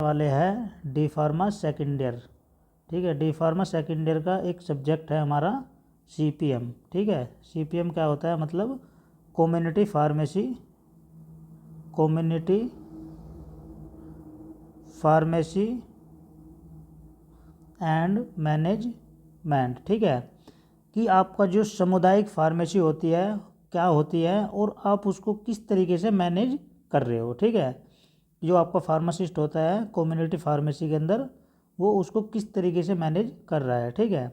वाले हैं D pharma second year. ठीक है, डी फार्मा सेकेंड ईयर का एक सब्जेक्ट है हमारा सीपीएम। ठीक है, सीपीएम क्या होता है, मतलब community pharmacy, community pharmacy and management. ठीक है, कि आपका जो सामुदायिक फार्मेसी होती है क्या होती है और आप उसको किस तरीके से मैनेज कर रहे हो। ठीक है, जो आपका फार्मासिस्ट होता है कम्युनिटी फार्मेसी के अंदर, वो उसको किस तरीके से मैनेज कर रहा है। ठीक है,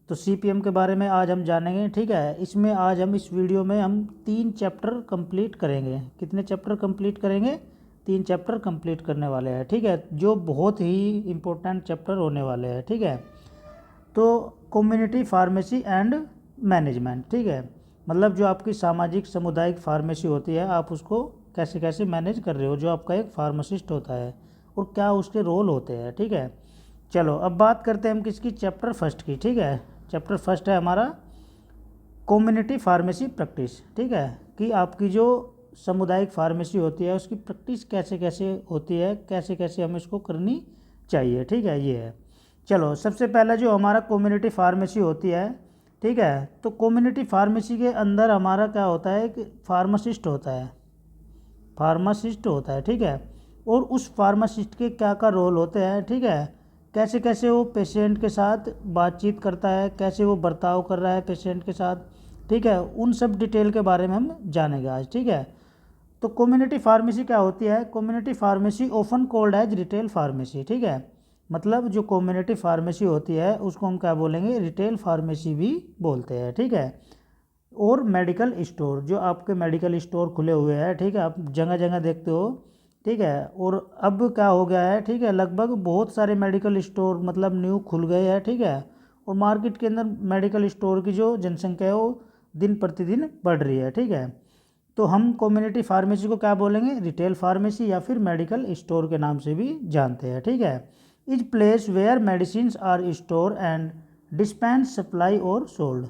तो सीपीएम के बारे में आज हम जानेंगे। ठीक है, इसमें आज हम इस वीडियो में हम 3 चैप्टर कंप्लीट करेंगे। कितने चैप्टर कंप्लीट करेंगे? 3 चैप्टर कंप्लीट करने वाले हैं। ठीक है, जो बहुत ही इम्पोर्टेंट चैप्टर होने वाले हैं। ठीक है, तो कम्युनिटी फार्मेसी एंड मैनेजमेंट। ठीक है, मतलब जो आपकी सामाजिक सामुदायिक फार्मेसी होती है, आप उसको कैसे कैसे मैनेज कर रहे हो, जो आपका एक फार्मासिस्ट होता है, और क्या उसके रोल होते हैं। ठीक है, चलो अब बात करते हैं हम किसकी, चैप्टर फर्स्ट की। ठीक है, चैप्टर फर्स्ट है हमारा कम्युनिटी फार्मेसी प्रैक्टिस। ठीक है, कि आपकी जो सामुदायिक फार्मेसी होती है उसकी प्रैक्टिस कैसे कैसे होती है, कैसे कैसे हमें इसको करनी चाहिए। ठीक है, ये है। चलो सबसे पहला जो हमारा कम्युनिटी फार्मेसी होती है, ठीक है, तो कम्युनिटी फार्मेसी के अंदर हमारा क्या होता है कि फार्मासिस्ट होता है, फार्मासिस्ट होता है। ठीक है, और उस फार्मासिस्ट के क्या क्या रोल होते हैं। ठीक है, कैसे कैसे वो पेशेंट के साथ बातचीत करता है, कैसे वो बर्ताव कर रहा है पेशेंट के साथ। ठीक है, उन सब डिटेल के बारे में हम जानेंगे आज। ठीक है, तो कम्युनिटी फार्मेसी क्या होती है? Community pharmacy often called as retail pharmacy. ठीक है, मतलब जो कम्युनिटी फार्मेसी होती है उसको हम क्या बोलेंगे, रिटेल फार्मेसी भी बोलते हैं। ठीक है, और मेडिकल स्टोर, जो आपके मेडिकल स्टोर खुले हुए हैं। ठीक है, आप जगह जगह देखते हो। ठीक है, और अब क्या हो गया है, ठीक है, लगभग बहुत सारे मेडिकल स्टोर मतलब न्यू खुल गए हैं। ठीक है, और मार्केट के अंदर मेडिकल स्टोर की जो जनसंख्या है वो दिन प्रतिदिन बढ़ रही है। ठीक है, तो हम कम्युनिटी फार्मेसी को क्या बोलेंगे, रिटेल फार्मेसी या फिर मेडिकल स्टोर के नाम से भी जानते हैं। ठीक है, is place where medicine are store and dispense supply और सोल्ड।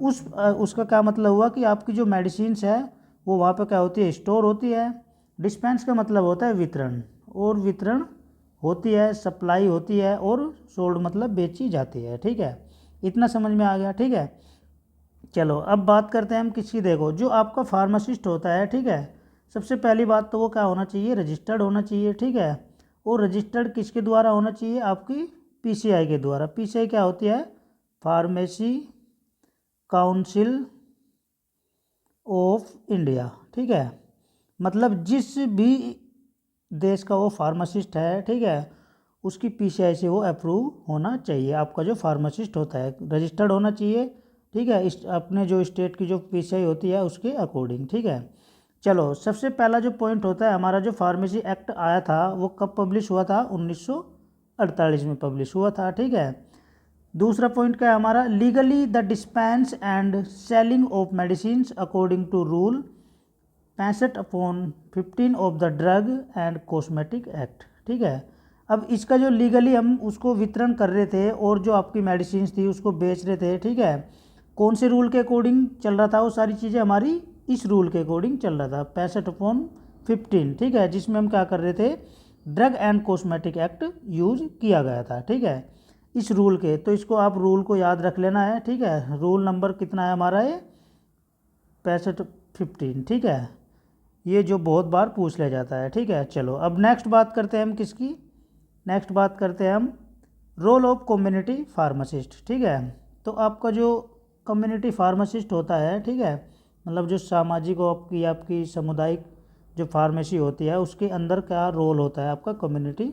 उसका क्या मतलब हुआ कि आपकी जो मेडिसिन्स है वो वहाँ पे क्या होती है, स्टोर होती है। डिस्पेंस का मतलब होता है वितरण, और वितरण होती है, सप्लाई होती है, और सोल्ड मतलब बेची जाती है। ठीक है, इतना समझ में आ गया। ठीक है, चलो अब बात करते हैं हम किसकी। देखो जो आपका फार्मासिस्ट होता है, ठीक है, सबसे पहली बात तो वो क्या होना चाहिए, रजिस्टर्ड होना चाहिए। ठीक है, और रजिस्टर्ड किसके द्वारा होना चाहिए, आपकी पीसीआई के द्वारा। पीसीआई क्या होती है, फार्मेसी काउंसिल ऑफ इंडिया। ठीक है, मतलब जिस भी देश का वो फार्मासिस्ट है, ठीक है, उसकी पीसीआई से वो अप्रूव होना चाहिए। आपका जो फार्मासिस्ट होता है रजिस्टर्ड होना चाहिए। ठीक है, अपने जो स्टेट की जो पीसीआई होती है उसके अकॉर्डिंग। ठीक है, चलो सबसे पहला जो पॉइंट होता है हमारा, जो फार्मेसी एक्ट आया था वो कब पब्लिश हुआ था, 1948 में पब्लिश हुआ था। ठीक है, दूसरा पॉइंट क्या है हमारा, legally the dispense and selling of medicine according to rule 65/15 of the drug and cosmetic act. ठीक है, अब इसका जो लीगली हम उसको वितरण कर रहे थे और जो आपकी मेडिसिन थी उसको बेच रहे थे। ठीक है, कौन से रूल के अकॉर्डिंग चल रहा था, वो सारी चीज़ें हमारी इस रूल के अकॉर्डिंग चल रहा था, 65/15। ठीक है, जिसमें हम क्या कर रहे थे, drug and cosmetic act use किया गया था। ठीक है, इस रूल के, तो इसको आप रूल को याद रख लेना है। ठीक है, रूल नंबर कितना है हमारा, ये 65/15। ठीक है, ये जो बहुत बार पूछ लिया जाता है। ठीक है, चलो अब नेक्स्ट बात करते हैं हम किसकी, नेक्स्ट बात करते हैं हम रोल ऑफ कम्युनिटी फार्मासिस्ट। ठीक है, तो आपका जो कम्युनिटी फार्मासिस्ट होता है, ठीक है, मतलब जो सामाजिक और आपकी आपकी सामुदायिक जो फार्मेसी होती है उसके अंदर क्या रोल होता है आपका कम्युनिटी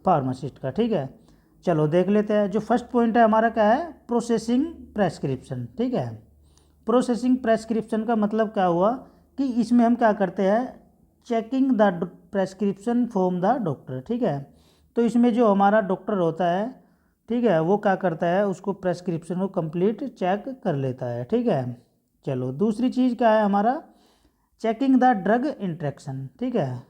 फार्मासिस्ट का। ठीक है, चलो देख लेते हैं। जो फर्स्ट पॉइंट है हमारा क्या है, प्रोसेसिंग प्रेस्क्रिप्शन। ठीक है, प्रोसेसिंग प्रेस्क्रिप्शन का मतलब क्या हुआ कि इसमें हम क्या करते हैं, checking the prescription from the doctor. ठीक है, तो इसमें जो हमारा डॉक्टर होता है, ठीक है, वो क्या करता है, उसको प्रेस्क्रिप्शन को कंप्लीट चेक कर लेता है। ठीक है, चलो दूसरी चीज़ क्या है हमारा, चेकिंग द ड्रग इंट्रैक्शन। ठीक है,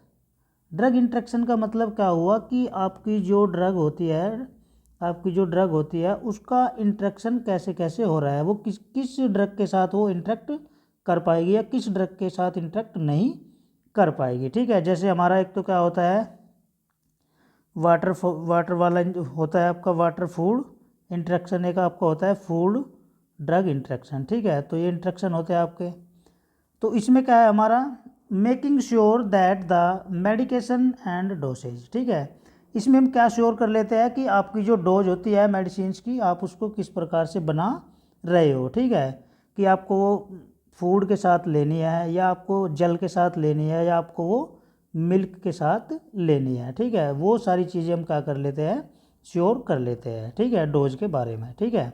ड्रग इंट्रैक्शन का मतलब क्या हुआ कि आपकी जो ड्रग होती है, आपकी जो ड्रग होती है उसका इंट्रैक्शन कैसे कैसे हो रहा है, वो किस किस ड्रग के साथ वो इंट्रैक्ट कर पाएगी या किस ड्रग के साथ इंट्रैक्ट नहीं कर पाएगी। ठीक है, जैसे हमारा एक तो क्या होता है वाटर वाला होता है आपका वाटर फूड इंटरेक्शन, एक आपका होता है फूड ड्रग इंटरेक्शन, ठीक है। तो ये इंटरेक्शन होते हैं आपके। तो इसमें क्या है हमारा, making sure that the medication and dosage, ठीक है। इसमें हम क्या श्योर कर लेते हैं कि आपकी जो डोज होती है मेडिसिन्स की, आप उसको किस प्रकार से बना रहे हो, ठीक है। कि आपको वो फूड के साथ लेनी है, या आपको जल के साथ लेनी है, या आपको वो मिल्क के साथ लेनी है, ठीक है। वो सारी चीज़ें हम क्या कर लेते हैं, श्योर कर लेते हैं, ठीक है, डोज के बारे में, ठीक है।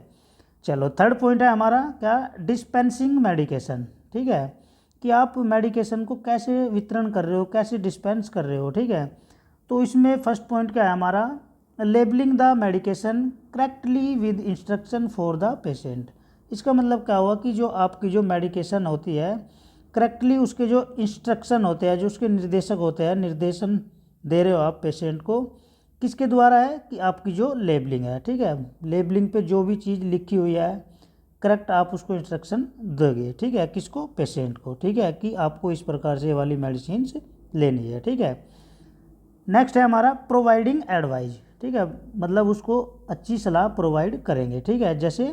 चलो थर्ड पॉइंट है हमारा क्या, डिस्पेंसिंग मेडिकेशन, ठीक है। कि आप मेडिकेशन को कैसे वितरण कर रहे हो, कैसे डिस्पेंस कर रहे हो, ठीक है। तो इसमें फर्स्ट पॉइंट क्या है हमारा, labelling the medication correctly with instruction for the patient. इसका मतलब क्या हुआ कि जो आपकी जो मेडिकेशन होती है करेक्टली, उसके जो इंस्ट्रक्शन होते हैं, जो उसके निर्देशक होते हैं, निर्देशन दे रहे हो आप पेशेंट को, किसके द्वारा है कि आपकी जो लेबलिंग है, ठीक है। लेबलिंग पे जो भी चीज़ लिखी हुई है करेक्ट आप उसको इंस्ट्रक्शन दोगे, ठीक है, किसको, पेशेंट को, ठीक है, कि आपको इस प्रकार से वाली मेडिसिन लेनी है, ठीक है। नेक्स्ट है हमारा प्रोवाइडिंग एडवाइस, ठीक है, मतलब उसको अच्छी सलाह प्रोवाइड करेंगे, ठीक है। जैसे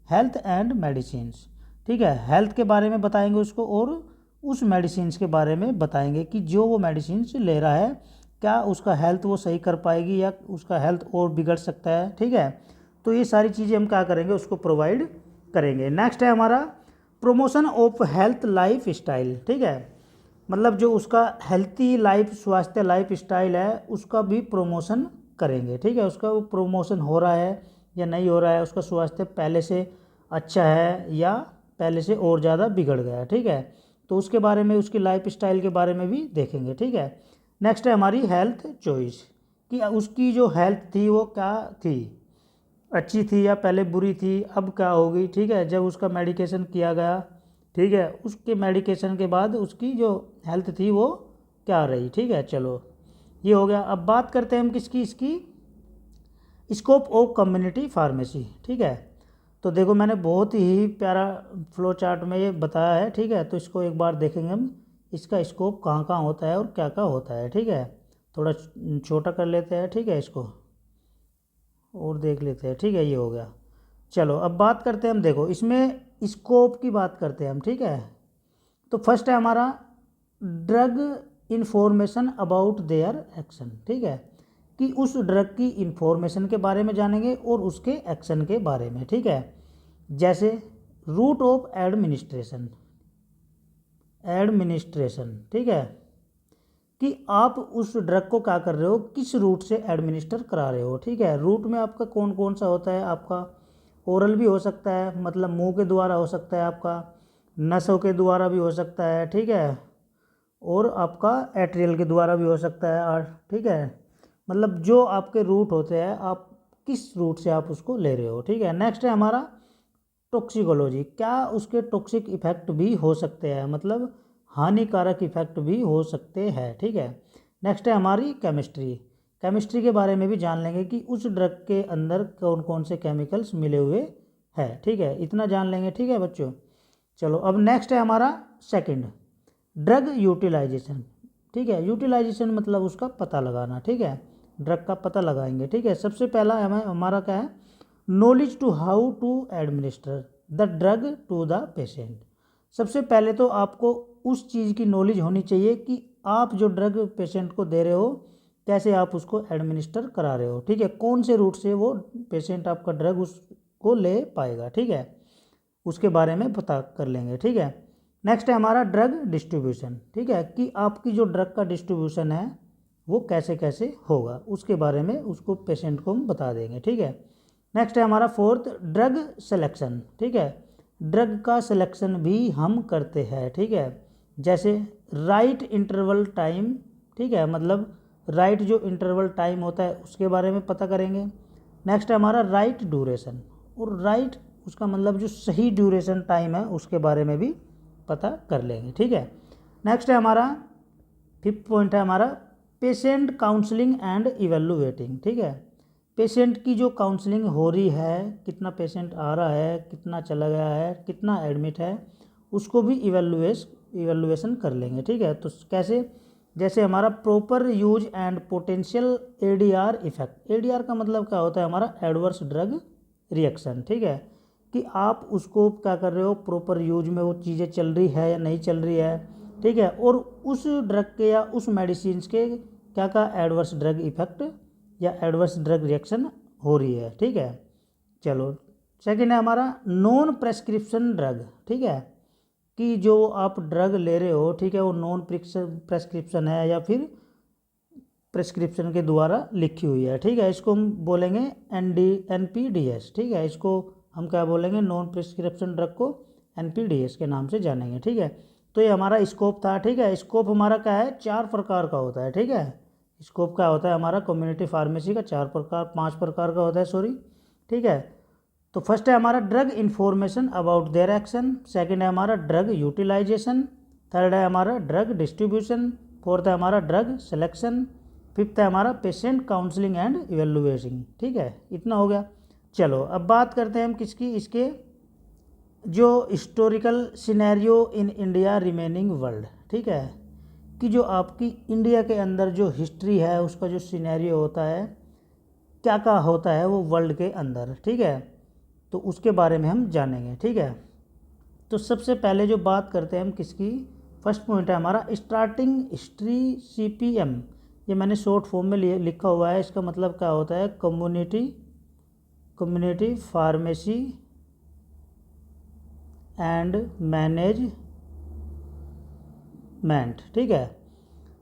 हेल्थ एंड मेडिसिन्स, ठीक है, हेल्थ के बारे में बताएंगे उसको, और उस मेडिसिन्स के बारे में बताएंगे कि जो वो मेडिसिन्स ले रहा है क्या उसका हेल्थ वो सही कर पाएगी या उसका हेल्थ और बिगड़ सकता है, ठीक है। तो ये सारी चीज़ें हम क्या करेंगे, उसको प्रोवाइड करेंगे। नेक्स्ट है हमारा promotion of health life style, ठीक है, मतलब जो उसका हेल्थी लाइफ, स्वास्थ्य लाइफ स्टाइल है उसका भी प्रमोशन करेंगे, ठीक है। उसका वो प्रमोशन हो रहा है या नहीं हो रहा है, उसका स्वास्थ्य पहले से अच्छा है या पहले से और ज़्यादा बिगड़ गया है, ठीक है। तो उसके बारे में, उसकी लाइफ स्टाइल के बारे में भी देखेंगे, ठीक है। नेक्स्ट है हमारी हेल्थ चॉइस, कि उसकी जो हेल्थ थी वो क्या थी, अच्छी थी या पहले बुरी थी, अब क्या होगी, ठीक है, जब उसका मेडिकेशन किया गया, ठीक है, उसके मेडिकेशन के बाद उसकी जो हेल्थ थी वो क्या रही, ठीक है। चलो ये हो गया। अब बात करते हैं हम किसकी, इसकी स्कोप ऑफ कम्युनिटी फार्मेसी, ठीक है। तो देखो मैंने बहुत ही प्यारा फ्लो चार्ट में ये बताया है, ठीक है। तो इसको एक बार देखेंगे हम, इसका स्कोप कहाँ कहाँ होता है और क्या क्या होता है, ठीक है। थोड़ा छोटा कर लेते हैं, ठीक है, इसको और देख लेते हैं, ठीक है, ये हो गया। चलो अब बात करते हैं हम, देखो इसमें स्कोप की बात करते हैं हम, ठीक है। तो फर्स्ट है हमारा drug information about their action, ठीक है, कि उस ड्रग की इन्फॉर्मेशन के बारे में जानेंगे और उसके एक्शन के बारे में, ठीक है। जैसे रूट ऑफ एडमिनिस्ट्रेशन, ठीक है, कि आप उस ड्रग को क्या कर रहे हो, किस रूट से एडमिनिस्टर करा रहे हो, ठीक है। रूट में आपका कौन कौन सा होता है, आपका ओरल भी हो सकता है, मतलब मुंह के द्वारा हो सकता है, आपका नसों के द्वारा भी हो सकता है, ठीक है, और आपका एट्रियल के द्वारा भी हो सकता है, और ठीक है, मतलब जो आपके रूट होते हैं आप किस रूट से आप उसको ले रहे हो, ठीक है। नेक्स्ट है हमारा टॉक्सिकोलॉजी, क्या उसके टॉक्सिक इफेक्ट भी हो सकते हैं, मतलब हानिकारक इफेक्ट भी हो सकते हैं, ठीक है। नेक्स्ट है हमारी केमिस्ट्री, केमिस्ट्री के बारे में भी जान लेंगे कि उस ड्रग के अंदर कौन कौन से केमिकल्स मिले हुए हैं, ठीक है, इतना जान लेंगे, ठीक है बच्चों। चलो अब नेक्स्ट है हमारा सेकंड, ड्रग यूटिलाइजेशन, ठीक है। यूटिलाइजेशन मतलब उसका पता लगाना, ठीक है, ड्रग का पता लगाएंगे, ठीक है। सबसे पहला हमारा क्या है, knowledge to how to administer the drug to the patient. सबसे पहले तो आपको उस चीज़ की नॉलेज होनी चाहिए कि आप जो ड्रग पेशेंट को दे रहे हो कैसे आप उसको एडमिनिस्टर करा रहे हो, ठीक है, कौन से रूट से वो पेशेंट आपका ड्रग उसको ले पाएगा, ठीक है, उसके बारे में पता कर लेंगे, ठीक है। नेक्स्ट है हमारा ड्रग डिस्ट्रीब्यूशन, ठीक है, कि आपकी जो ड्रग का डिस्ट्रीब्यूशन है वो कैसे कैसे होगा, उसके बारे में उसको पेशेंट को हम बता देंगे, ठीक है। नेक्स्ट है हमारा फोर्थ ड्रग सिलेक्शन, ठीक है, ड्रग का सिलेक्शन भी हम करते हैं, ठीक है। जैसे राइट इंटरवल टाइम, ठीक है, मतलब राइट जो इंटरवल टाइम होता है उसके बारे में पता करेंगे। नेक्स्ट है हमारा राइट ड्यूरेशन, और राइट उसका मतलब जो सही ड्यूरेशन टाइम है उसके बारे में भी पता कर लेंगे, ठीक है। नेक्स्ट है हमारा फिफ्थ पॉइंट है हमारा पेशेंट काउंसलिंग एंड इवेलुएटिंग, ठीक है, पेशेंट की जो काउंसलिंग हो रही है, कितना पेशेंट आ रहा है, कितना चला गया है, कितना एडमिट है, उसको भी इवेलुएशन कर लेंगे, ठीक है। तो कैसे, जैसे हमारा proper use and potential ADR effect. ADR का मतलब क्या होता है, हमारा एडवर्स ड्रग रिएक्शन, ठीक है, कि आप उसको क्या कर रहे हो, प्रॉपर यूज में वो चीज़ें चल रही है या नहीं चल रही है, ठीक है, और उस ड्रग के या उस मेडिसिन के क्या क्या एडवर्स ड्रग इफेक्ट या एडवर्स ड्रग रिएक्शन हो रही है, ठीक है। चलो सेकेंड है हमारा नॉन प्रेस्क्रिप्शन ड्रग, ठीक है, कि जो आप ड्रग ले रहे हो, ठीक है, वो नॉन प्रेस्क्रिप्शन है या फिर प्रेस्क्रिप्शन के द्वारा लिखी हुई है, ठीक है, इसको हम बोलेंगे NPDS, ठीक है, इसको हम क्या बोलेंगे, नॉन प्रेस्क्रिप्शन ड्रग को NPDS के नाम से जानेंगे, ठीक है। तो ये हमारा स्कोप था, ठीक है। स्कोप हमारा क्या है, 4 प्रकार का होता है, ठीक है। स्कोप क्या होता है हमारा कम्युनिटी फार्मेसी का 5 प्रकार का होता है, सॉरी, ठीक है। तो फर्स्ट है हमारा drug information about their action, second है हमारा ड्रग यूटिलाइजेशन, थर्ड है हमारा ड्रग डिस्ट्रीब्यूशन, फोर्थ है हमारा ड्रग सिलेक्शन, फिफ्थ है हमारा पेशेंट काउंसलिंग एंड इवेलुएशन, ठीक है, इतना हो गया। चलो अब बात करते हैं हम किसकी, इसके जो historical scenario in India remaining world, ठीक है, कि जो आपकी इंडिया के अंदर जो हिस्ट्री है उसका जो सिनेरियो होता है, क्या क्या होता है वो वर्ल्ड के अंदर, ठीक है, तो उसके बारे में हम जानेंगे, ठीक है। तो सबसे पहले जो बात करते हैं हम किसकी, फर्स्ट पॉइंट है हमारा स्टार्टिंग हिस्ट्री CPM, ये मैंने शॉर्ट फॉर्म में लिखा हुआ है, इसका मतलब क्या होता है, कम्युनिटी फार्मेसी एंड मैनेजमेंट, ठीक है।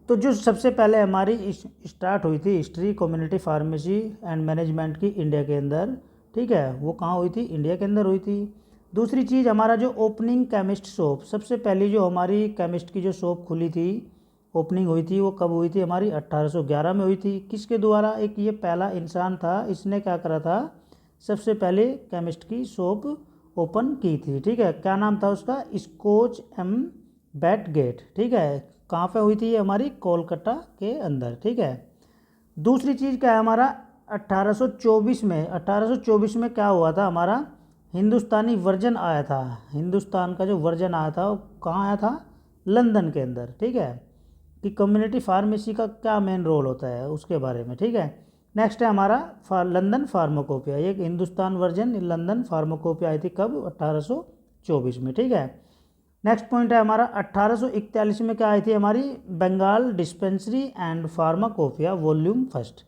तो जो सबसे पहले हमारी स्टार्ट हुई थी history community pharmacy and management की इंडिया के अंदर, ठीक है, वो कहाँ हुई थी, इंडिया के अंदर हुई थी। दूसरी चीज़ हमारा जो ओपनिंग केमिस्ट शॉप, सबसे पहली जो हमारी केमिस्ट की जो शॉप खुली थी, ओपनिंग हुई थी, वो कब हुई थी, हमारी 1811 में हुई थी। किसके द्वारा, एक ये पहला इंसान था, इसने क्या करा था, सबसे पहले केमिस्ट की शॉप ओपन की थी, ठीक है, क्या नाम था उसका, स्कॉच M बैटगेट, ठीक है, कहाँ पे हुई थी ये, हमारी कोलकाता के अंदर, ठीक है। दूसरी चीज़ क्या है हमारा 1824 में क्या हुआ था, हमारा हिंदुस्तानी वर्जन आया था, हिंदुस्तान का जो वर्जन आया था वो कहाँ आया था, लंदन के अंदर, ठीक है, कि कम्युनिटी फार्मेसी का क्या मेन रोल होता है उसके बारे में, ठीक है। नेक्स्ट है हमारा लंदन फार्माकोपिया, एक हिंदुस्तान वर्जन लंदन फार्माकोपिया आई थी कब, 1824 में, ठीक है। नेक्स्ट पॉइंट है हमारा 1841 में क्या आई थी, हमारी Bengal dispensary and pharmacopoeia volume first,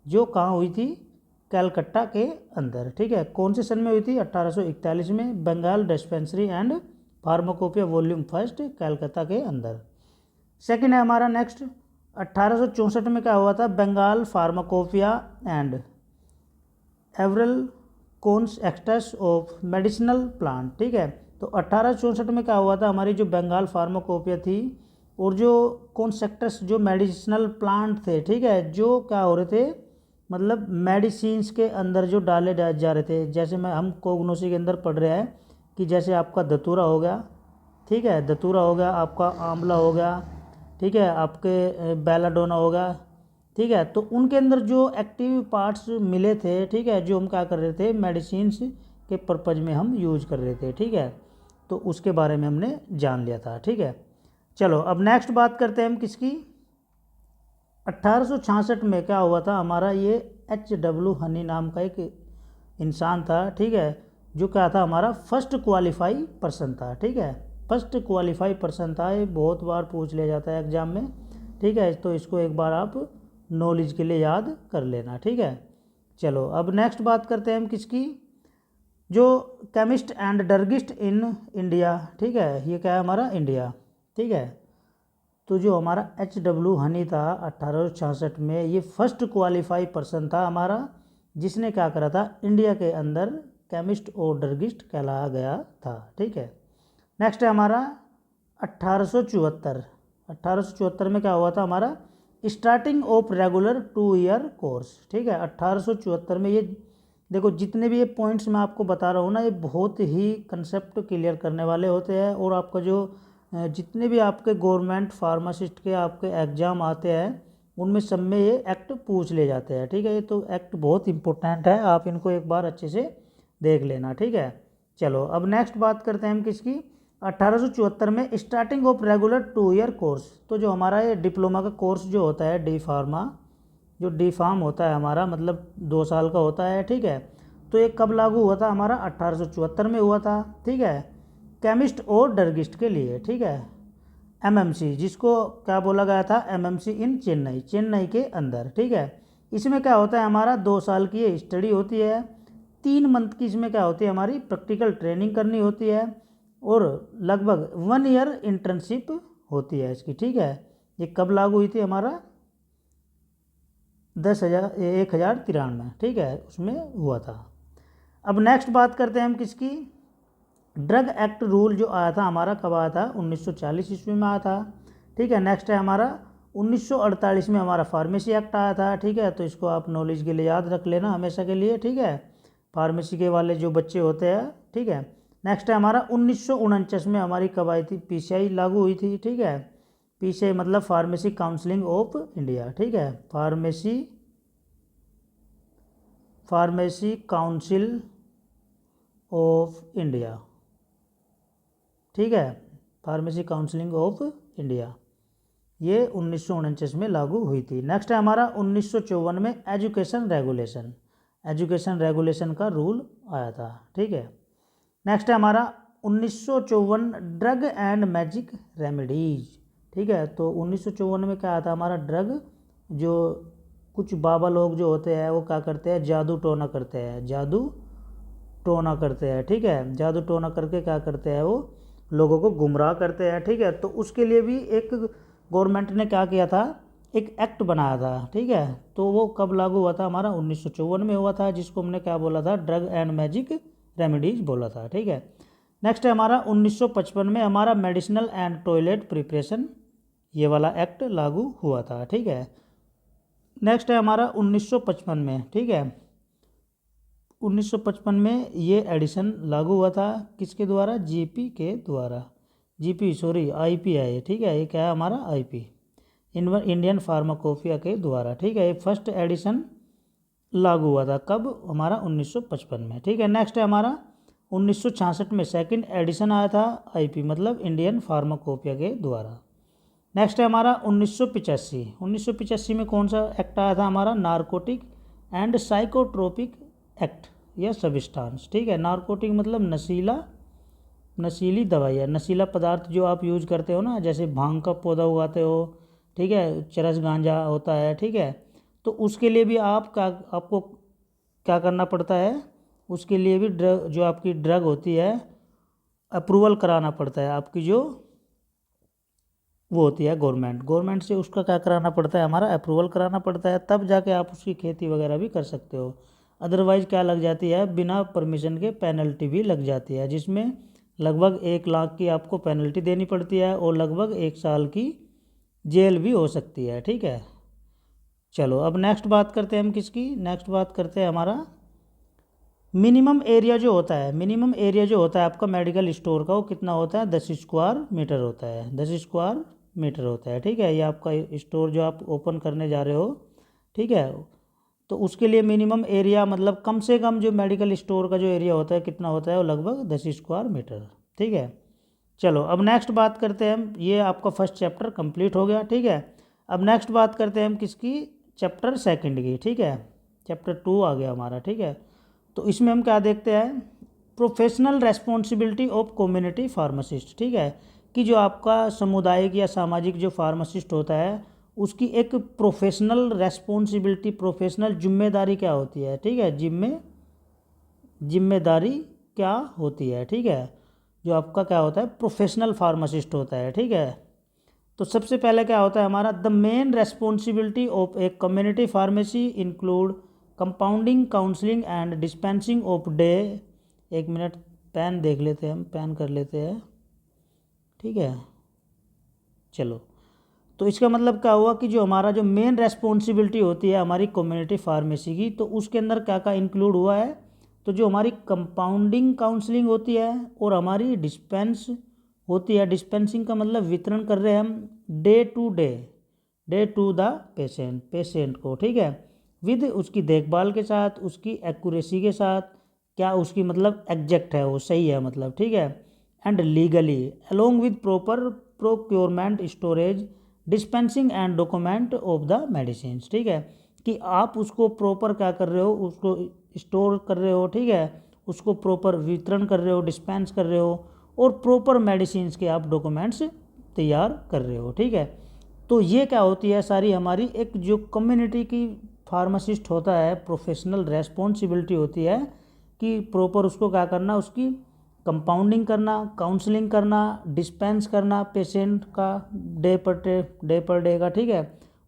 जो कहाँ हुई थी, कलकत्ता के अंदर, ठीक है। कौन से सन में हुई थी, 1841 में, Bengal dispensary and pharmacopoeia volume first, Calcutta के अंदर। सेकंड है हमारा नेक्स्ट 1864 में क्या हुआ था, बंगाल फार्माकोपिया एंड एवरल कोन्स एक्सट्रैक्ट्स ऑफ मेडिसिनल प्लांट, ठीक है। तो 1864 में क्या हुआ था, हमारी जो बंगाल फार्माकोपिया थी और जो कॉन्सेक्टस जो मेडिसिनल प्लांट थे, ठीक है, जो क्या हो रहे थे, मतलब मेडिसिन्स के अंदर जो डाले जा रहे थे, जैसे हम कोगनोसी के अंदर पढ़ रहे हैं कि जैसे आपका धतूरा हो गया, ठीक है, धतूरा हो गया, आपका आंवला हो गया, ठीक है, आपके बेलाडोना हो गया, ठीक है, तो उनके अंदर जो एक्टिव पार्ट्स मिले थे, ठीक है, जो हम क्या कर रहे थे, मेडिसिन्स के पर्पज़ में हम यूज कर रहे थे, ठीक है, तो उसके बारे में हमने जान लिया था, ठीक है। चलो अब नेक्स्ट बात करते हैं हम किसकी, 1866 में क्या हुआ था, हमारा ये HW हनी नाम का एक इंसान था, ठीक है, जो क्या था, हमारा फर्स्ट क्वालिफाई पर्सन था, ठीक है, फर्स्ट क्वालिफाई पर्सन था, ये बहुत बार पूछ लिया जाता है एग्जाम में, ठीक है, तो इसको एक बार आप नॉलेज के लिए याद कर लेना, ठीक है। चलो अब नेक्स्ट बात करते हैं हम किसकी, जो chemist and druggist in India, ठीक है, ये क्या है हमारा इंडिया, ठीक है। तो जो हमारा HW हनी था 1866 में, ये फर्स्ट क्वालिफाई पर्सन था हमारा, जिसने क्या करा था, इंडिया के अंदर केमिस्ट और ड्रगिस्ट कहलाया गया था, ठीक है। नेक्स्ट है हमारा 1874 में क्या हुआ था, हमारा starting of regular 2 year course, ठीक है, 1874 में। ये देखो जितने भी ये पॉइंट्स मैं आपको बता रहा हूँ ना, ये बहुत ही कंसेप्ट क्लियर करने वाले होते हैं, और आपका जो जितने भी आपके गवर्नमेंट फार्मासिस्ट के आपके एग्ज़ाम आते हैं, उनमें सब में ये एक्ट पूछ ले जाते हैं, ठीक है, ये तो एक्ट बहुत इंपॉर्टेंट है, आप इनको एक बार अच्छे से देख लेना, ठीक है। चलो अब नेक्स्ट बात करते हैं हम किसकी, 1874 में starting of regular 2 year course. तो जो हमारा ये डिप्लोमा का कोर्स जो होता है डी फार्मा, जो डी फार्म होता है हमारा, मतलब 2 साल का होता है, ठीक है। तो ये कब लागू हुआ था हमारा? 1874 में हुआ था, ठीक है, केमिस्ट और ड्रगिस्ट के लिए, ठीक है। एमएमसी, जिसको क्या बोला गया था? एमएमसी इन चेन्नई, चेन्नई के अंदर, ठीक है। इसमें क्या होता है हमारा? 2 साल की ये स्टडी होती है, 3 मंथ की इसमें क्या होती है हमारी? प्रैक्टिकल ट्रेनिंग करनी होती है, और लगभग 1 ईयर इंटर्नशिप होती है इसकी, ठीक है। ये कब लागू हुई थी हमारा? 10,093, ठीक है, उसमें हुआ था। अब नेक्स्ट बात करते हैं हम किसकी? ड्रग एक्ट रूल जो आया था हमारा, कब आया था? 1940 ईस्वी में आया था, ठीक है। नेक्स्ट है हमारा 1948 में हमारा फार्मेसी एक्ट आया था, ठीक है। तो इसको आप नॉलेज के लिए याद रख लेना हमेशा के लिए, ठीक है, फार्मेसी के वाले जो बच्चे होते हैं, ठीक है। नेक्स्ट है हमारा 1949 में हमारी कब आई थी? पीसीआई लागू हुई थी, ठीक है। पीसीआई मतलब फार्मेसी काउंसिलिंग ऑफ इंडिया, ठीक है, फार्मेसी काउंसिल ऑफ इंडिया, ठीक है, फार्मेसी काउंसिलिंग ऑफ इंडिया, ये 1949 में लागू हुई थी। नेक्स्ट है हमारा 1954 में एजुकेशन रेगुलेशन का रूल आया था, ठीक है। नेक्स्ट है हमारा 1954 ड्रग एंड मैजिक रेमेडीज, ठीक है। तो 1954 में क्या आता हमारा? ड्रग, जो कुछ बाबा लोग जो होते हैं वो क्या करते हैं? जादू टोना करते हैं, ठीक है। जादू टोना करके क्या करते हैं? वो लोगों को गुमराह करते हैं, ठीक है। तो उसके लिए भी एक गवर्नमेंट ने क्या किया था? एक एक्ट बनाया था, ठीक है। तो वो कब लागू हुआ था हमारा? 1954 में हुआ था, जिसको हमने क्या बोला था? ड्रग एंड मैजिक रेमेडीज बोला था, ठीक है। नेक्स्ट है हमारा 1955 में हमारा मेडिसिनल एंड टॉयलेट प्रिपरेशन, ये वाला एक्ट लागू हुआ था, ठीक है। नेक्स्ट है हमारा 1955 में, ठीक है, 1955 में ये एडिशन लागू हुआ था, किसके द्वारा? जीपी के द्वारा, आईपी है ये, ठीक है। ये क्या है हमारा? आईपी, इंडियन फार्माकोपिया के द्वारा, ठीक है। ये फर्स्ट एडिशन लागू हुआ था, कब? हमारा 1955 में, ठीक है। नेक्स्ट है हमारा 1966 में सेकंड एडिशन आया था, आईपी मतलब इंडियन फार्माकोपिया के द्वारा। नेक्स्ट है हमारा 1985 में कौन सा एक्ट आया था हमारा? नारकोटिक एंड साइकोट्रोपिक एक्ट या सब्सटेंस, ठीक है। नारकोटिक मतलब नशीली दवाई है, नशीला पदार्थ जो आप यूज करते हो ना, जैसे भांग का पौधा उगाते हो, ठीक है, चरस गांजा होता है, ठीक है। तो उसके लिए भी आपको क्या करना पड़ता है? उसके लिए भी ड्रग, जो आपकी ड्रग होती है, अप्रूवल कराना पड़ता है, आपकी जो वो होती है गवर्नमेंट से उसका क्या कराना पड़ता है हमारा? अप्रूवल कराना पड़ता है, तब जाके आप उसकी खेती वगैरह भी कर सकते हो। अदरवाइज़ क्या लग जाती है? बिना परमिशन के पेनल्टी भी लग जाती है, जिसमें लगभग 1 लाख की आपको पेनल्टी देनी पड़ती है और लगभग 1 साल की जेल भी हो सकती है, ठीक है। चलो अब नेक्स्ट बात करते हैं हम किसकी? नेक्स्ट बात करते हैं हमारा मिनिमम एरिया जो होता है आपका मेडिकल स्टोर का, वो कितना होता है? 10 स्क्वायर मीटर होता है, 10 स्क्वायर मीटर होता है, ठीक है। ये आपका स्टोर जो आप ओपन करने जा रहे हो, ठीक है, तो उसके लिए मिनिमम एरिया मतलब कम से कम जो मेडिकल स्टोर का जो एरिया होता है कितना होता है? वो लगभग 10 स्क्वायर मीटर, ठीक है। चलो अब नेक्स्ट बात करते हैं हम, ये आपका फर्स्ट चैप्टर कंप्लीट हो गया, ठीक है। अब नेक्स्ट बात करते हैं हम किसकी? चैप्टर सेकंड की, ठीक है, चैप्टर 2 आ गया हमारा, ठीक है। तो इसमें हम क्या देखते हैं? Professional responsibility of community pharmacist, ठीक है, कि जो आपका सामुदायिक या सामाजिक जो फार्मासिस्ट होता है उसकी एक प्रोफेशनल रेस्पॉन्सिबिलिटी, प्रोफेशनल जिम्मेदारी क्या होती है, ठीक है, जिम्मेदारी क्या होती है, ठीक है, जो आपका क्या होता है? प्रोफेशनल फार्मासिस्ट होता है, ठीक है। तो सबसे पहले क्या होता है हमारा? The main responsibility of a community pharmacy include compounding, counselling and dispensing of day. 1 minute, pen देख लेते हैं हम, पेन कर लेते हैं, ठीक है। चलो, तो इसका मतलब क्या हुआ कि जो हमारा जो मेन रेस्पॉन्सिबिलिटी होती है हमारी कम्युनिटी फार्मेसी की, तो उसके अंदर क्या क्या इंक्लूड हुआ है? तो जो हमारी कंपाउंडिंग काउंसलिंग होती है और हमारी डिस्पेंस होती है, डिस्पेंसिंग का मतलब वितरण कर रहे हैं हम डे टू द पेशेंट को, ठीक है, विद उसकी देखभाल के साथ, उसकी एक्यूरेसी के साथ, क्या उसकी मतलब एग्जैक्ट है, वो सही है मतलब, ठीक है, and legally along with proper procurement, storage, dispensing and document of the medicines। ठीक है, कि आप उसको प्रॉपर क्या कर रहे हो, उसको स्टोर कर रहे हो, ठीक है, उसको प्रॉपर वितरण कर रहे हो, डिस्पेंस कर रहे हो, और प्रॉपर मेडिसिन्स के आप डॉक्यूमेंट्स तैयार कर रहे हो। ठीक है, तो ये क्या होती है सारी हमारी एक जो कम्युनिटी की फार्मासिस्ट होता है प्रोफेशनल रेस्पॉन्सिबिलिटी होती है कि प्रॉपर उसको क्या करना, उसकी कंपाउंडिंग करना, काउंसलिंग करना, डिस्पेंस करना पेशेंट का डे पर डे का, ठीक है,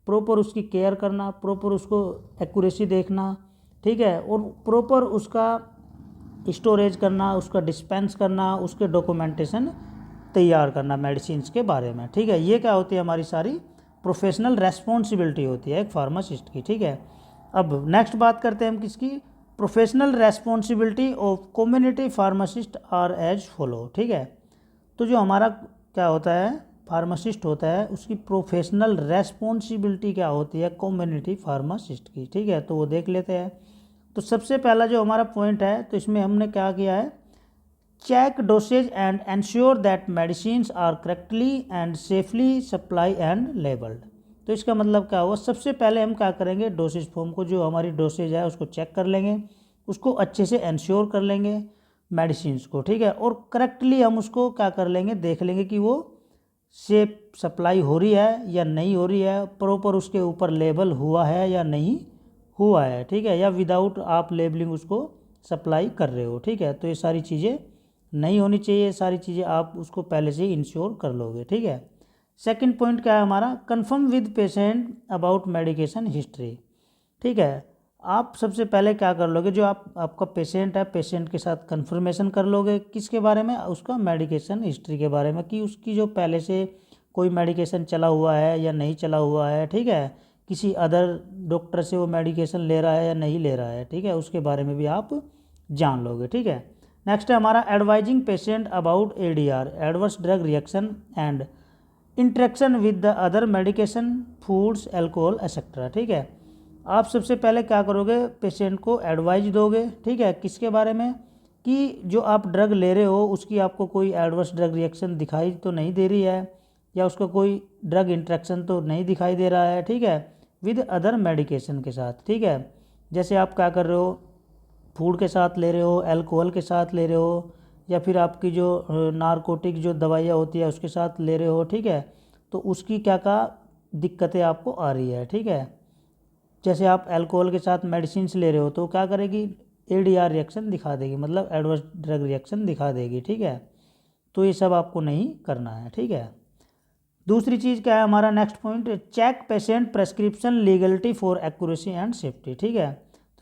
प्रॉपर उसकी केयर करना, प्रॉपर उसको एक्यूरेसी देखना, ठीक है, और प्रॉपर उसका स्टोरेज करना, उसका डिस्पेंस करना, उसके डॉक्यूमेंटेशन तैयार करना मेडिसिन्स के बारे में। ठीक है, ये क्या होती है हमारी सारी प्रोफेशनल रेस्पॉन्सिबिलिटी होती है एक फार्मासिस्ट की। ठीक है, अब नेक्स्ट बात करते हैं हम किसकी, professional responsibility of community pharmacist are as follow. ठीक है, तो जो हमारा क्या होता है फार्मासिस्ट होता है उसकी प्रोफेशनल रेस्पॉन्सिबिलिटी क्या होती है कम्युनिटी फार्मासिस्ट की। ठीक है, तो वो देख लेते हैं। तो सबसे पहला जो हमारा पॉइंट है, तो इसमें हमने क्या किया है, check dosage and ensure that medicines are correctly and safely supply and labelled. तो इसका मतलब क्या हुआ, सबसे पहले हम क्या करेंगे, डोसेज फॉर्म को जो हमारी डोसेज है उसको चेक कर लेंगे, उसको अच्छे से एंश्योर कर लेंगे मेडिसिन्स को। ठीक है, और करेक्टली हम उसको क्या कर लेंगे, देख लेंगे कि वो सेफ सप्लाई हो रही है या नहीं हो रही है, प्रॉपर उसके ऊपर लेबल हुआ है या नहीं हुआ है। ठीक है, या विदाउट आप लेबलिंग उसको सप्लाई कर रहे हो। ठीक है, तो ये सारी चीज़ें नहीं होनी चाहिए, सारी चीज़ें आप उसको पहले से ही इंश्योर कर लोगे। ठीक है, सेकंड पॉइंट क्या है हमारा, confirm with patient about medication history. ठीक है, आप सबसे पहले क्या कर लोगे, जो आपका पेशेंट है, पेशेंट के साथ कंफर्मेशन कर लोगे किसके बारे में, उसका मेडिकेशन हिस्ट्री के बारे में, कि उसकी जो पहले से कोई मेडिकेशन चला हुआ है या नहीं चला हुआ है। ठीक है, किसी अदर डॉक्टर से वो मेडिकेशन ले रहा है या नहीं ले रहा है। ठीक है, उसके बारे में भी आप जान लोगे। ठीक है, नेक्स्ट है हमारा advising patient about ADR, adverse drug reaction and interaction with the other medication, foods, alcohol etcetera. ठीक है, आप सबसे पहले क्या करोगे, पेशेंट को एडवाइज दोगे। ठीक है, किसके बारे में, कि जो आप ड्रग ले रहे हो उसकी आपको कोई एडवर्स ड्रग रिएक्शन दिखाई तो नहीं दे रही है, या उसका कोई ड्रग इंटरेक्शन तो नहीं दिखाई दे रहा है। ठीक है, विद अदर मेडिकेशन के साथ। ठीक है, जैसे आप क्या कर रहे हो, फूड के साथ ले रहे हो, अल्कोहल के साथ ले रहे हो, या फिर आपकी जो नारकोटिक जो दवाइयाँ होती है उसके साथ ले रहे हो। ठीक है, तो उसकी क्या क्या दिक्कतें आपको आ रही है। ठीक है, जैसे आप अल्कोहल के साथ मेडिसिन ले रहे हो तो क्या करेगी, एडीआर रिएक्शन दिखा देगी, मतलब एडवर्स ड्रग रिएक्शन दिखा देगी। ठीक है, तो ये सब आपको नहीं करना है। ठीक है, दूसरी चीज़ क्या है हमारा next point, check patient prescription legality for accuracy and safety. ठीक है,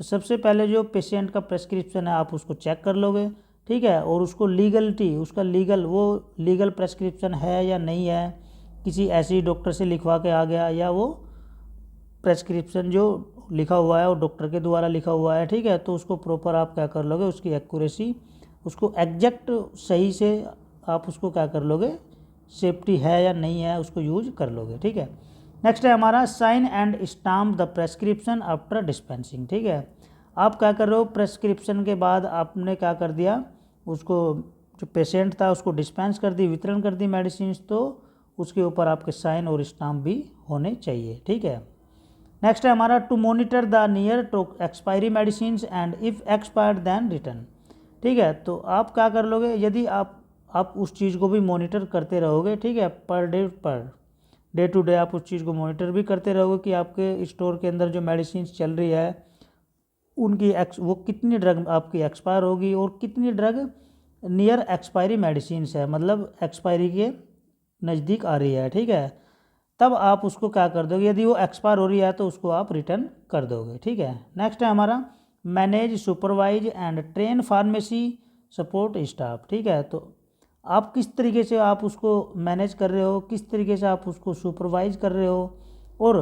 तो सबसे पहले जो पेशेंट का प्रेस्क्रिप्शन है आप उसको चेक कर लोगे। ठीक है, और उसको लीगलिटी, उसका लीगल प्रेस्क्रिप्शन है या नहीं है, किसी ऐसी डॉक्टर से लिखवा के आ गया, या वो प्रेस्क्रिप्शन जो लिखा हुआ है वो डॉक्टर के द्वारा लिखा हुआ है। ठीक है, तो उसको प्रॉपर आप क्या कर लोगे, उसकी एक्यूरेसी, उसको एग्जैक्ट सही से आप उसको क्या कर लोगे, सेफ्टी है या नहीं है उसको यूज कर लोगे। ठीक है, नेक्स्ट है हमारा sign and stamp the prescription after dispensing. ठीक है, आप क्या कर रहे हो, प्रेस्क्रिप्शन के बाद आपने क्या कर दिया, उसको जो पेशेंट था उसको डिस्पेंस कर दी, वितरण कर दी मेडिसिन, तो उसके ऊपर आपके साइन और स्टाम्प भी होने चाहिए। ठीक है, नेक्स्ट है हमारा to monitor the near to expiry medicine and if expired then return. ठीक है, तो आप क्या कर लोगे, यदि आप उस चीज़ को भी मॉनिटर करते रहोगे। ठीक है, पर डे टू डे आप उस चीज़ को मॉनिटर भी करते रहोगे कि आपके स्टोर के अंदर जो मेडिसिन चल रही है उनकी वो कितनी ड्रग आपकी एक्सपायर होगी और कितनी ड्रग नियर एक्सपायरी मेडिसिन है, मतलब एक्सपायरी के नज़दीक आ रही है। ठीक है, तब आप उसको क्या कर दोगे, यदि वो एक्सपायर हो रही है तो उसको आप रिटर्न कर दोगे। ठीक है, नेक्स्ट है हमारा manage, supervise and train pharmacy support staff. ठीक है, तो आप किस तरीके से आप उसको मैनेज कर रहे हो, किस तरीके से आप उसको सुपरवाइज कर रहे हो, और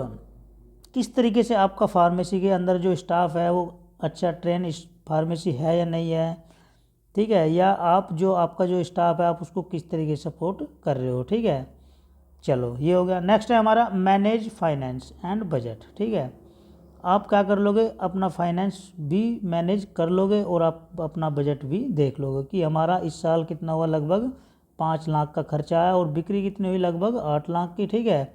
किस तरीके से आपका फार्मेसी के अंदर जो स्टाफ है वो अच्छा ट्रेन फार्मेसी है या नहीं है। ठीक है, या आप जो आपका जो स्टाफ है आप उसको किस तरीके से सपोर्ट कर रहे हो। ठीक है, चलो ये हो गया। नेक्स्ट है हमारा मैनेज फाइनेंस एंड बजट। ठीक है, आप क्या कर लोगे, अपना फाइनेंस भी मैनेज कर लोगे और आप अपना बजट भी देख लोगे कि हमारा इस साल कितना हुआ, लगभग 5 लाख का खर्चा आया और बिक्री कितनी हुई, लगभग 8 लाख की, ठीक है।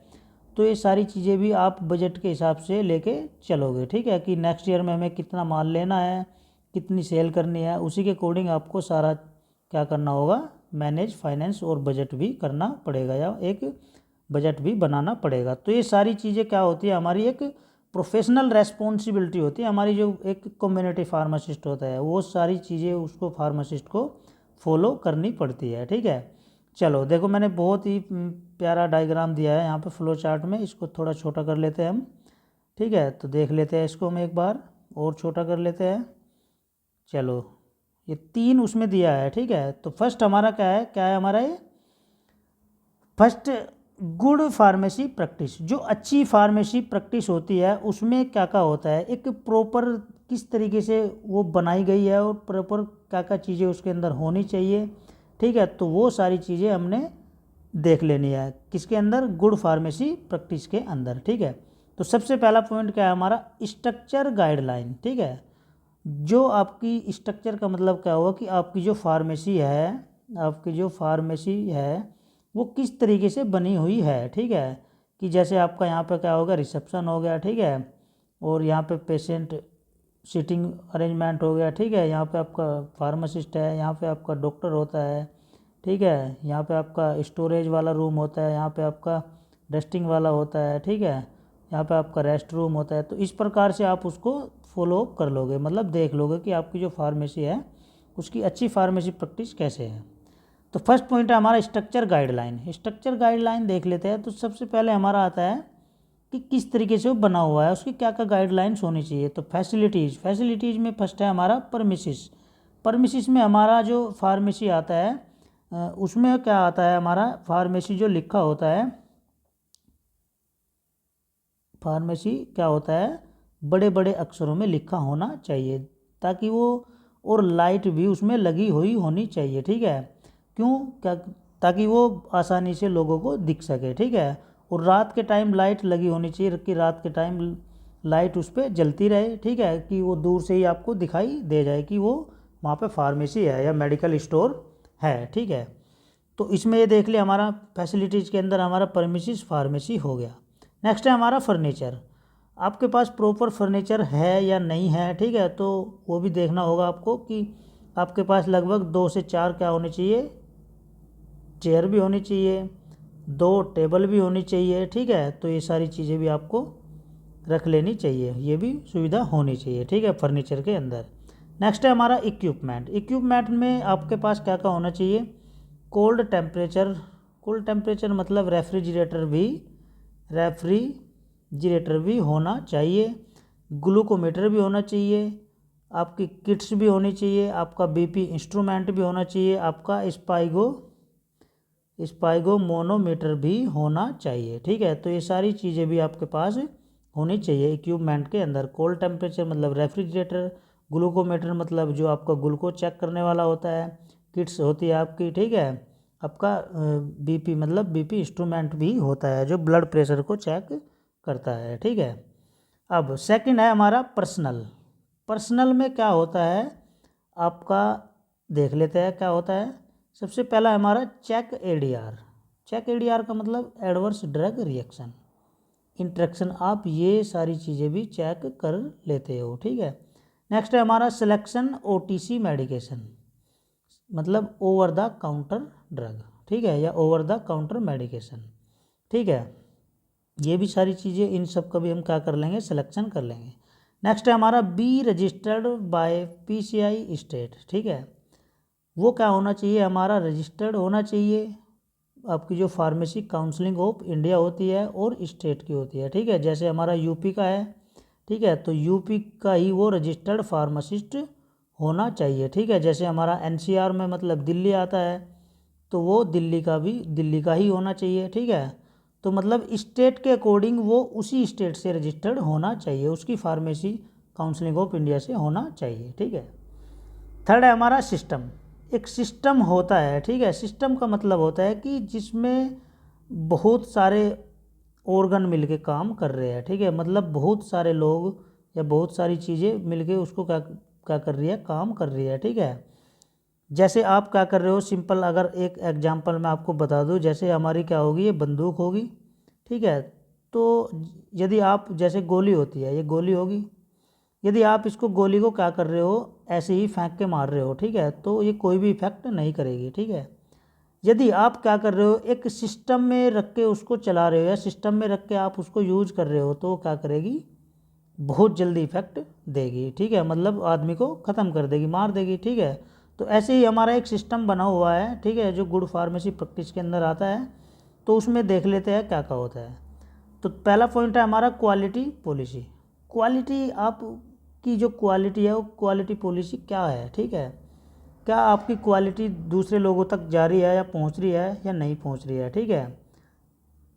तो ये सारी चीज़ें भी आप बजट के हिसाब से लेके चलोगे, ठीक है, कि नेक्स्ट ईयर में हमें कितना माल लेना है, कितनी सेल करनी है, उसी के अकॉर्डिंग आपको सारा क्या करना होगा, मैनेज फाइनेंस और बजट भी करना पड़ेगा या एक बजट भी बनाना पड़ेगा। तो ये सारी चीज़ें क्या होती है, हमारी एक प्रोफेशनल रेस्पॉन्सिबिलिटी होती है, हमारी जो एक कम्युनिटी फार्मासिस्ट होता है वो सारी चीज़ें उसको फार्मासिस्ट को फॉलो करनी पड़ती है, ठीक है। चलो देखो, मैंने बहुत ही प्यारा डायग्राम दिया है यहाँ पे फ्लो चार्ट में, इसको थोड़ा छोटा कर लेते हैं हम, ठीक है। तो देख लेते हैं इसको हम एक बार और छोटा कर लेते हैं। चलो, ये 3 उसमें दिया है, ठीक है। तो फर्स्ट हमारा क्या है हमारा ये फर्स्ट गुड फार्मेसी प्रैक्टिस, जो अच्छी फार्मेसी प्रैक्टिस होती है उसमें क्या क्या होता है, एक प्रॉपर किस तरीके से वो बनाई गई है और प्रॉपर क्या क्या चीज़ें उसके अंदर होनी चाहिए, ठीक है। तो वो सारी चीज़ें हमने देख लेनी है किसके अंदर, गुड फार्मेसी प्रैक्टिस के अंदर, ठीक है। तो सबसे पहला पॉइंट क्या है हमारा, स्ट्रक्चर गाइडलाइन, ठीक है। जो आपकी स्ट्रक्चर का मतलब क्या होगा कि आपकी जो फार्मेसी है वो किस तरीके से बनी हुई है, ठीक है। कि जैसे आपका यहाँ पे क्या होगा, रिसेप्शन हो गया, ठीक है, और यहाँ पे पेशेंट सीटिंग अरेंजमेंट हो गया, ठीक है। यहाँ पे आपका फार्मासिस्ट है, यहाँ पे आपका डॉक्टर होता है, ठीक है। यहाँ पे आपका स्टोरेज वाला रूम होता है, यहाँ पे आपका रेस्टिंग वाला होता है, ठीक है। यहाँ पे आपका रेस्ट रूम होता है। तो इस प्रकार से आप उसको फॉलो कर लोगे, मतलब देख लोगे कि आपकी जो फार्मेसी है उसकी अच्छी फार्मेसी प्रैक्टिस कैसे है। तो फर्स्ट पॉइंट है हमारा स्ट्रक्चर गाइडलाइन। स्ट्रक्चर गाइडलाइन देख लेते हैं। तो सबसे पहले हमारा आता है कि किस तरीके से वो बना हुआ है, उसकी क्या क्या गाइडलाइंस होनी चाहिए। तो फैसिलिटीज़ में फर्स्ट है हमारा परमिसिस में हमारा जो फार्मेसी आता है उसमें क्या आता है, हमारा फार्मेसी जो लिखा होता है, फार्मेसी क्या होता है, बड़े बड़े अक्षरों में लिखा होना चाहिए, ताकि वो और लाइट भी उसमें लगी हुई होनी चाहिए, ठीक है। क्यों, क्या, ताकि वो आसानी से लोगों को दिख सके, ठीक है। और रात के टाइम लाइट लगी होनी चाहिए, कि रात के टाइम लाइट उस पर जलती रहे, ठीक है, कि वो दूर से ही आपको दिखाई दे जाए कि वो वहाँ पे फार्मेसी है या मेडिकल स्टोर है, ठीक है। तो इसमें ये देख लिया हमारा फैसिलिटीज़ के अंदर हमारा परमिसिस फार्मेसी हो गया। नेक्स्ट है हमारा फर्नीचर। आपके पास प्रॉपर फर्नीचर है या नहीं है, ठीक है, तो वो भी देखना होगा आपको कि आपके पास लगभग 2 से 4 क्या होने चाहिए, चेयर भी होनी चाहिए, 2 टेबल भी होनी चाहिए, ठीक है। तो ये सारी चीज़ें भी आपको रख लेनी चाहिए, ये भी सुविधा होनी चाहिए, ठीक है, फर्नीचर के अंदर। नेक्स्ट है हमारा इक्विपमेंट में आपके पास क्या क्या होना चाहिए, कोल्ड टेम्परेचर मतलब रेफ्रिजरेटर भी होना चाहिए, ग्लूकोमीटर भी होना चाहिए, आपकी किट्स भी होनी चाहिए, आपका बीपी इंस्ट्रूमेंट भी होना चाहिए, आपका स्पाइगोमोनोमीटर भी होना चाहिए, ठीक है। तो ये सारी चीज़ें भी आपके पास होनी चाहिए इक्विपमेंट के अंदर। कोल्ड टेम्परेचर मतलब रेफ्रिजरेटर, ग्लूकोमीटर मतलब जो आपका ग्लूकोज चेक करने वाला होता है, किट्स होती है आपकी, ठीक है। आपका बीपी मतलब बीपी इंस्ट्रूमेंट भी होता है जो ब्लड प्रेशर को चेक करता है, ठीक है। अब सेकंड है हमारा पर्सनल में क्या होता है आपका, देख लेते हैं क्या होता है। सबसे पहला हमारा चेक एडीआर का मतलब एडवर्स ड्रग रिएक्शन इंट्रैक्शन, आप ये सारी चीज़ें भी चेक कर लेते हो, ठीक है। नेक्स्ट है हमारा सिलेक्शन ओटीसी मेडिकेशन, मतलब ओवर द काउंटर ड्रग, ठीक है, या ओवर द काउंटर मेडिकेशन, ठीक है। ये भी सारी चीज़ें, इन सब का भी हम क्या कर लेंगे, सिलेक्शन कर लेंगे। नेक्स्ट है हमारा be registered bye PCI state, ठीक है। वो क्या होना चाहिए, हमारा रजिस्टर्ड होना चाहिए। आपकी जो फार्मेसी काउंसिलिंग ऑफ इंडिया होती है और स्टेट की होती है, ठीक है। जैसे हमारा यूपी का है, ठीक है, तो यूपी का ही वो रजिस्टर्ड फार्मासिस्ट होना चाहिए, ठीक है। जैसे हमारा एनसीआर में मतलब दिल्ली आता है, तो वो दिल्ली का ही होना चाहिए, ठीक है। तो मतलब स्टेट के अकॉर्डिंग वो उसी स्टेट से रजिस्टर्ड होना चाहिए, उसकी फार्मेसी काउंसिलिंग ऑफ इंडिया से होना चाहिए, ठीक है। थर्ड है हमारा सिस्टम। एक सिस्टम होता है, ठीक है। सिस्टम का मतलब होता है कि जिसमें बहुत सारे ऑर्गन मिलके काम कर रहे हैं, ठीक है, मतलब बहुत सारे लोग या बहुत सारी चीज़ें मिलके उसको क्या क्या कर रही है, काम कर रही है, ठीक है। जैसे आप क्या कर रहे हो, सिंपल अगर एक एग्जांपल मैं आपको बता दूं, जैसे हमारी क्या होगी, ये बंदूक होगी, ठीक है। तो यदि आप, जैसे गोली होती है, ये गोली होगी, यदि आप इसको गोली को क्या कर रहे हो, ऐसे ही फेंक के मार रहे हो, ठीक है, तो ये कोई भी इफेक्ट नहीं करेगी, ठीक है। यदि आप क्या कर रहे हो, एक सिस्टम में रख के उसको चला रहे हो या सिस्टम में रख के आप उसको यूज कर रहे हो, तो क्या करेगी, बहुत जल्दी इफेक्ट देगी, ठीक है, मतलब आदमी को ख़त्म कर देगी, मार देगी, ठीक है। तो ऐसे ही हमारा एक सिस्टम बना हुआ है, ठीक है, जो गुड फार्मेसी प्रैक्टिस के अंदर आता है। तो उसमें देख लेते हैं क्या क्या होता है। तो पहला पॉइंट है हमारा क्वालिटी पॉलिसी। क्वालिटी, आप की जो क्वालिटी है वो क्वालिटी पॉलिसी क्या है, ठीक है, क्या आपकी क्वालिटी दूसरे लोगों तक जा रही है या पहुंच रही है या नहीं पहुंच रही है, ठीक है,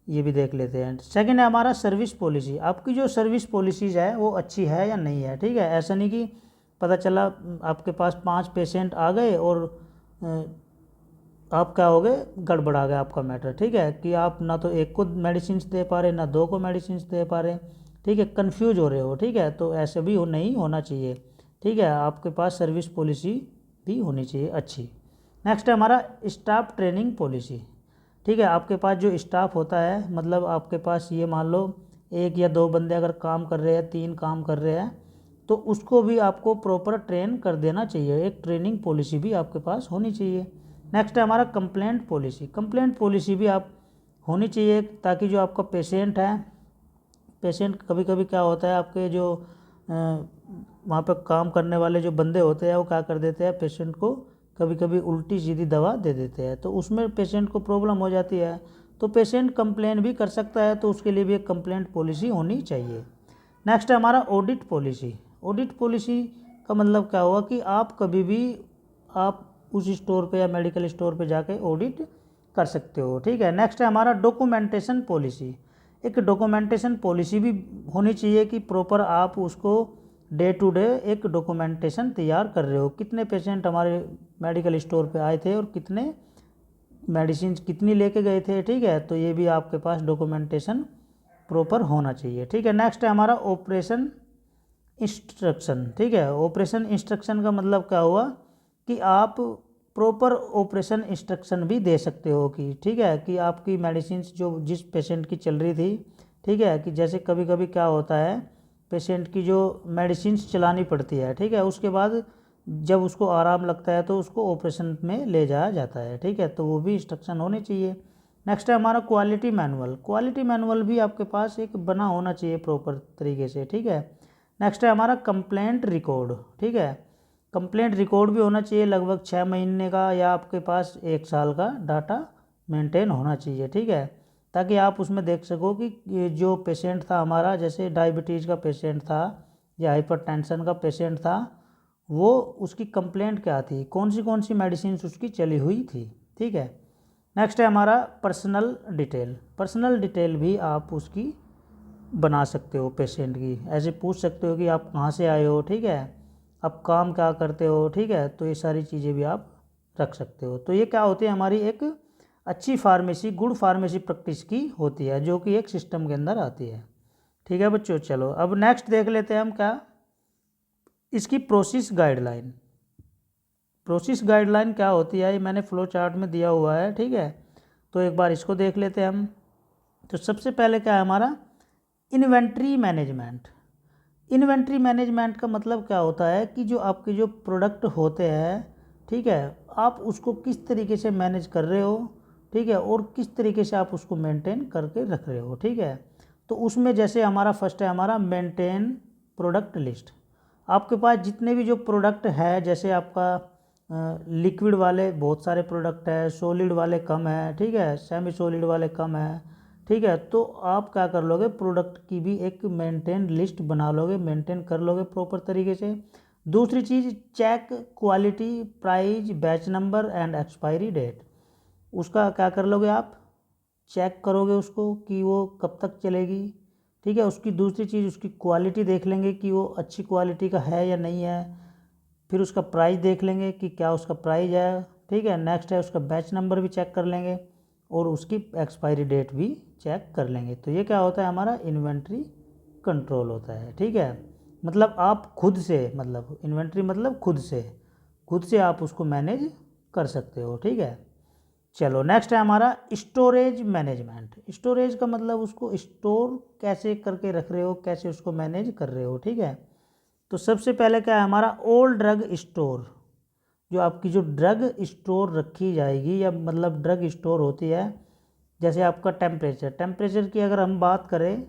ये भी देख लेते हैं। सेकंड है हमारा सर्विस पॉलिसी, आपकी जो सर्विस पॉलिसीज है वो अच्छी है या नहीं है, ठीक है। ऐसा नहीं कि पता चला आपके पास 5 पेशेंट आ गए और आप क्या हो गए, गड़बड़ा गया आपका मैटर, ठीक है, कि आप ना तो एक को मेडिसिन दे पा रहे, ना दो को मेडिसिन दे पा रहे, ठीक है, कन्फ्यूज हो रहे हो, ठीक है। तो ऐसे भी नहीं होना चाहिए, ठीक है, आपके पास सर्विस पॉलिसी भी होनी चाहिए अच्छी। नेक्स्ट है हमारा स्टाफ ट्रेनिंग पॉलिसी, ठीक है। आपके पास जो स्टाफ होता है, मतलब आपके पास ये मान लो 1 या 2 बंदे अगर काम कर रहे हैं, 3 काम कर रहे हैं, तो उसको भी आपको प्रॉपर ट्रेन कर देना चाहिए, एक ट्रेनिंग पॉलिसी भी आपके पास होनी चाहिए। नेक्स्ट है हमारा कंप्लेंट पॉलिसी। कंप्लेंट पॉलिसी भी आप होनी चाहिए, ताकि जो आपका पेशेंट है, पेशेंट कभी कभी क्या होता है, आपके जो वहाँ पर काम करने वाले जो बंदे होते हैं वो क्या कर देते हैं, पेशेंट को कभी कभी उल्टी सीधी दवा दे देते हैं, तो उसमें पेशेंट को प्रॉब्लम हो जाती है, तो पेशेंट कंप्लेन भी कर सकता है, तो उसके लिए भी एक कंप्लेंट पॉलिसी होनी चाहिए। नेक्स्ट है हमारा ऑडिट पॉलिसी। ऑडिट पॉलिसी का मतलब क्या हुआ कि आप कभी भी आप उस स्टोर पे या मेडिकल स्टोर पे जाके ऑडिट कर सकते हो, ठीक है। नेक्स्ट है हमारा डॉक्यूमेंटेशन पॉलिसी। एक डॉक्यूमेंटेशन पॉलिसी भी होनी चाहिए कि प्रॉपर आप उसको डे टू डे एक डॉक्यूमेंटेशन तैयार कर रहे हो, कितने पेशेंट हमारे मेडिकल स्टोर पे आए थे और कितने मेडिसिन कितनी लेके गए थे, ठीक है, तो ये भी आपके पास डॉक्यूमेंटेशन प्रॉपर होना चाहिए, ठीक है। नेक्स्ट है हमारा ऑपरेशन इंस्ट्रक्शन, ठीक है। ऑपरेशन इंस्ट्रक्शन का मतलब क्या हुआ कि आप प्रॉपर ऑपरेशन इंस्ट्रक्शन भी दे सकते हो, कि ठीक है, कि आपकी मेडिसिन जो जिस पेशेंट की चल रही थी, ठीक है, कि जैसे कभी कभी क्या होता है, पेशेंट की जो मेडिसिन चलानी पड़ती है, ठीक है, उसके बाद जब उसको आराम लगता है तो उसको ऑपरेशन में ले जाया जाता है, ठीक है, तो वो भी इंस्ट्रक्शन होने चाहिए। नेक्स्ट है हमारा क्वालिटी मैनुअल। क्वालिटी मैनुअल भी आपके पास एक बना होना चाहिए प्रॉपर तरीके से, ठीक है। नेक्स्ट है हमारा कंप्लेंट रिकॉर्ड, ठीक है। कंप्लेंट रिकॉर्ड भी होना चाहिए, लगभग 6 महीने का या आपके पास 1 साल का डाटा मेंटेन होना चाहिए, ठीक है, ताकि आप उसमें देख सको कि ये जो पेशेंट था हमारा, जैसे डायबिटीज़ का पेशेंट था या हाइपरटेंशन का पेशेंट था, वो उसकी कंप्लेंट क्या थी, कौन सी मेडिसिन उसकी चली हुई थी, ठीक है। नेक्स्ट है हमारा पर्सनल डिटेल। पर्सनल डिटेल भी आप उसकी बना सकते हो, पेशेंट की ऐसे पूछ सकते हो कि आप कहाँ से आए हो, ठीक है, आप काम क्या करते हो, ठीक है, तो ये सारी चीज़ें भी आप रख सकते हो। तो ये क्या होती है, हमारी एक अच्छी फार्मेसी, गुड फार्मेसी प्रैक्टिस की होती है, जो कि एक सिस्टम के अंदर आती है, ठीक है बच्चों। चलो अब नेक्स्ट देख लेते हैं हम क्या, इसकी प्रोसेस गाइडलाइन। प्रोसेस गाइडलाइन क्या होती है, ये मैंने फ्लो चार्ट में दिया हुआ है, ठीक है, तो एक बार इसको देख लेते हैं हम। तो सबसे पहले क्या है हमारा, इन्वेंट्री मैनेजमेंट। इन्वेंट्री मैनेजमेंट का मतलब क्या होता है कि जो आपके जो प्रोडक्ट होते हैं, ठीक है, आप उसको किस तरीके से मैनेज कर रहे हो, ठीक है, और किस तरीके से आप उसको मेंटेन करके रख रहे हो, ठीक है। तो उसमें जैसे हमारा फर्स्ट है हमारा मेंटेन प्रोडक्ट लिस्ट। आपके पास जितने भी जो प्रोडक्ट है, जैसे आपका लिक्विड वाले बहुत सारे प्रोडक्ट है, सॉलिड वाले कम है, ठीक है, सेमी सॉलिड वाले कम है, ठीक है, तो आप क्या कर लोगे, प्रोडक्ट की भी एक मेंटेन लिस्ट बना लोगे, मेंटेन कर लोगे प्रॉपर तरीके से। दूसरी चीज़, check quality, price, batch number and expiry date. उसका क्या कर लोगे आप, चेक करोगे उसको कि वो कब तक चलेगी, ठीक है। उसकी दूसरी चीज़, उसकी क्वालिटी देख लेंगे कि वो अच्छी क्वालिटी का है या नहीं है। फिर उसका प्राइस देख लेंगे कि क्या उसका प्राइस है, ठीक है। नेक्स्ट है उसका बैच नंबर भी चेक कर लेंगे और उसकी एक्सपायरी डेट भी चेक कर लेंगे। तो ये क्या होता है, हमारा इन्वेंट्री कंट्रोल होता है, ठीक है। मतलब आप खुद से, मतलब इन्वेंट्री मतलब खुद से आप उसको मैनेज कर सकते हो, ठीक है। चलो नेक्स्ट है हमारा स्टोरेज मैनेजमेंट। स्टोरेज का मतलब उसको स्टोर कैसे करके रख रहे हो, कैसे उसको मैनेज कर रहे हो, ठीक है। तो सबसे पहले क्या है हमारा ओल्ड ड्रग स्टोर, जो आपकी जो ड्रग स्टोर रखी जाएगी या मतलब ड्रग स्टोर होती है, जैसे आपका टेम्परेचर की अगर हम बात करें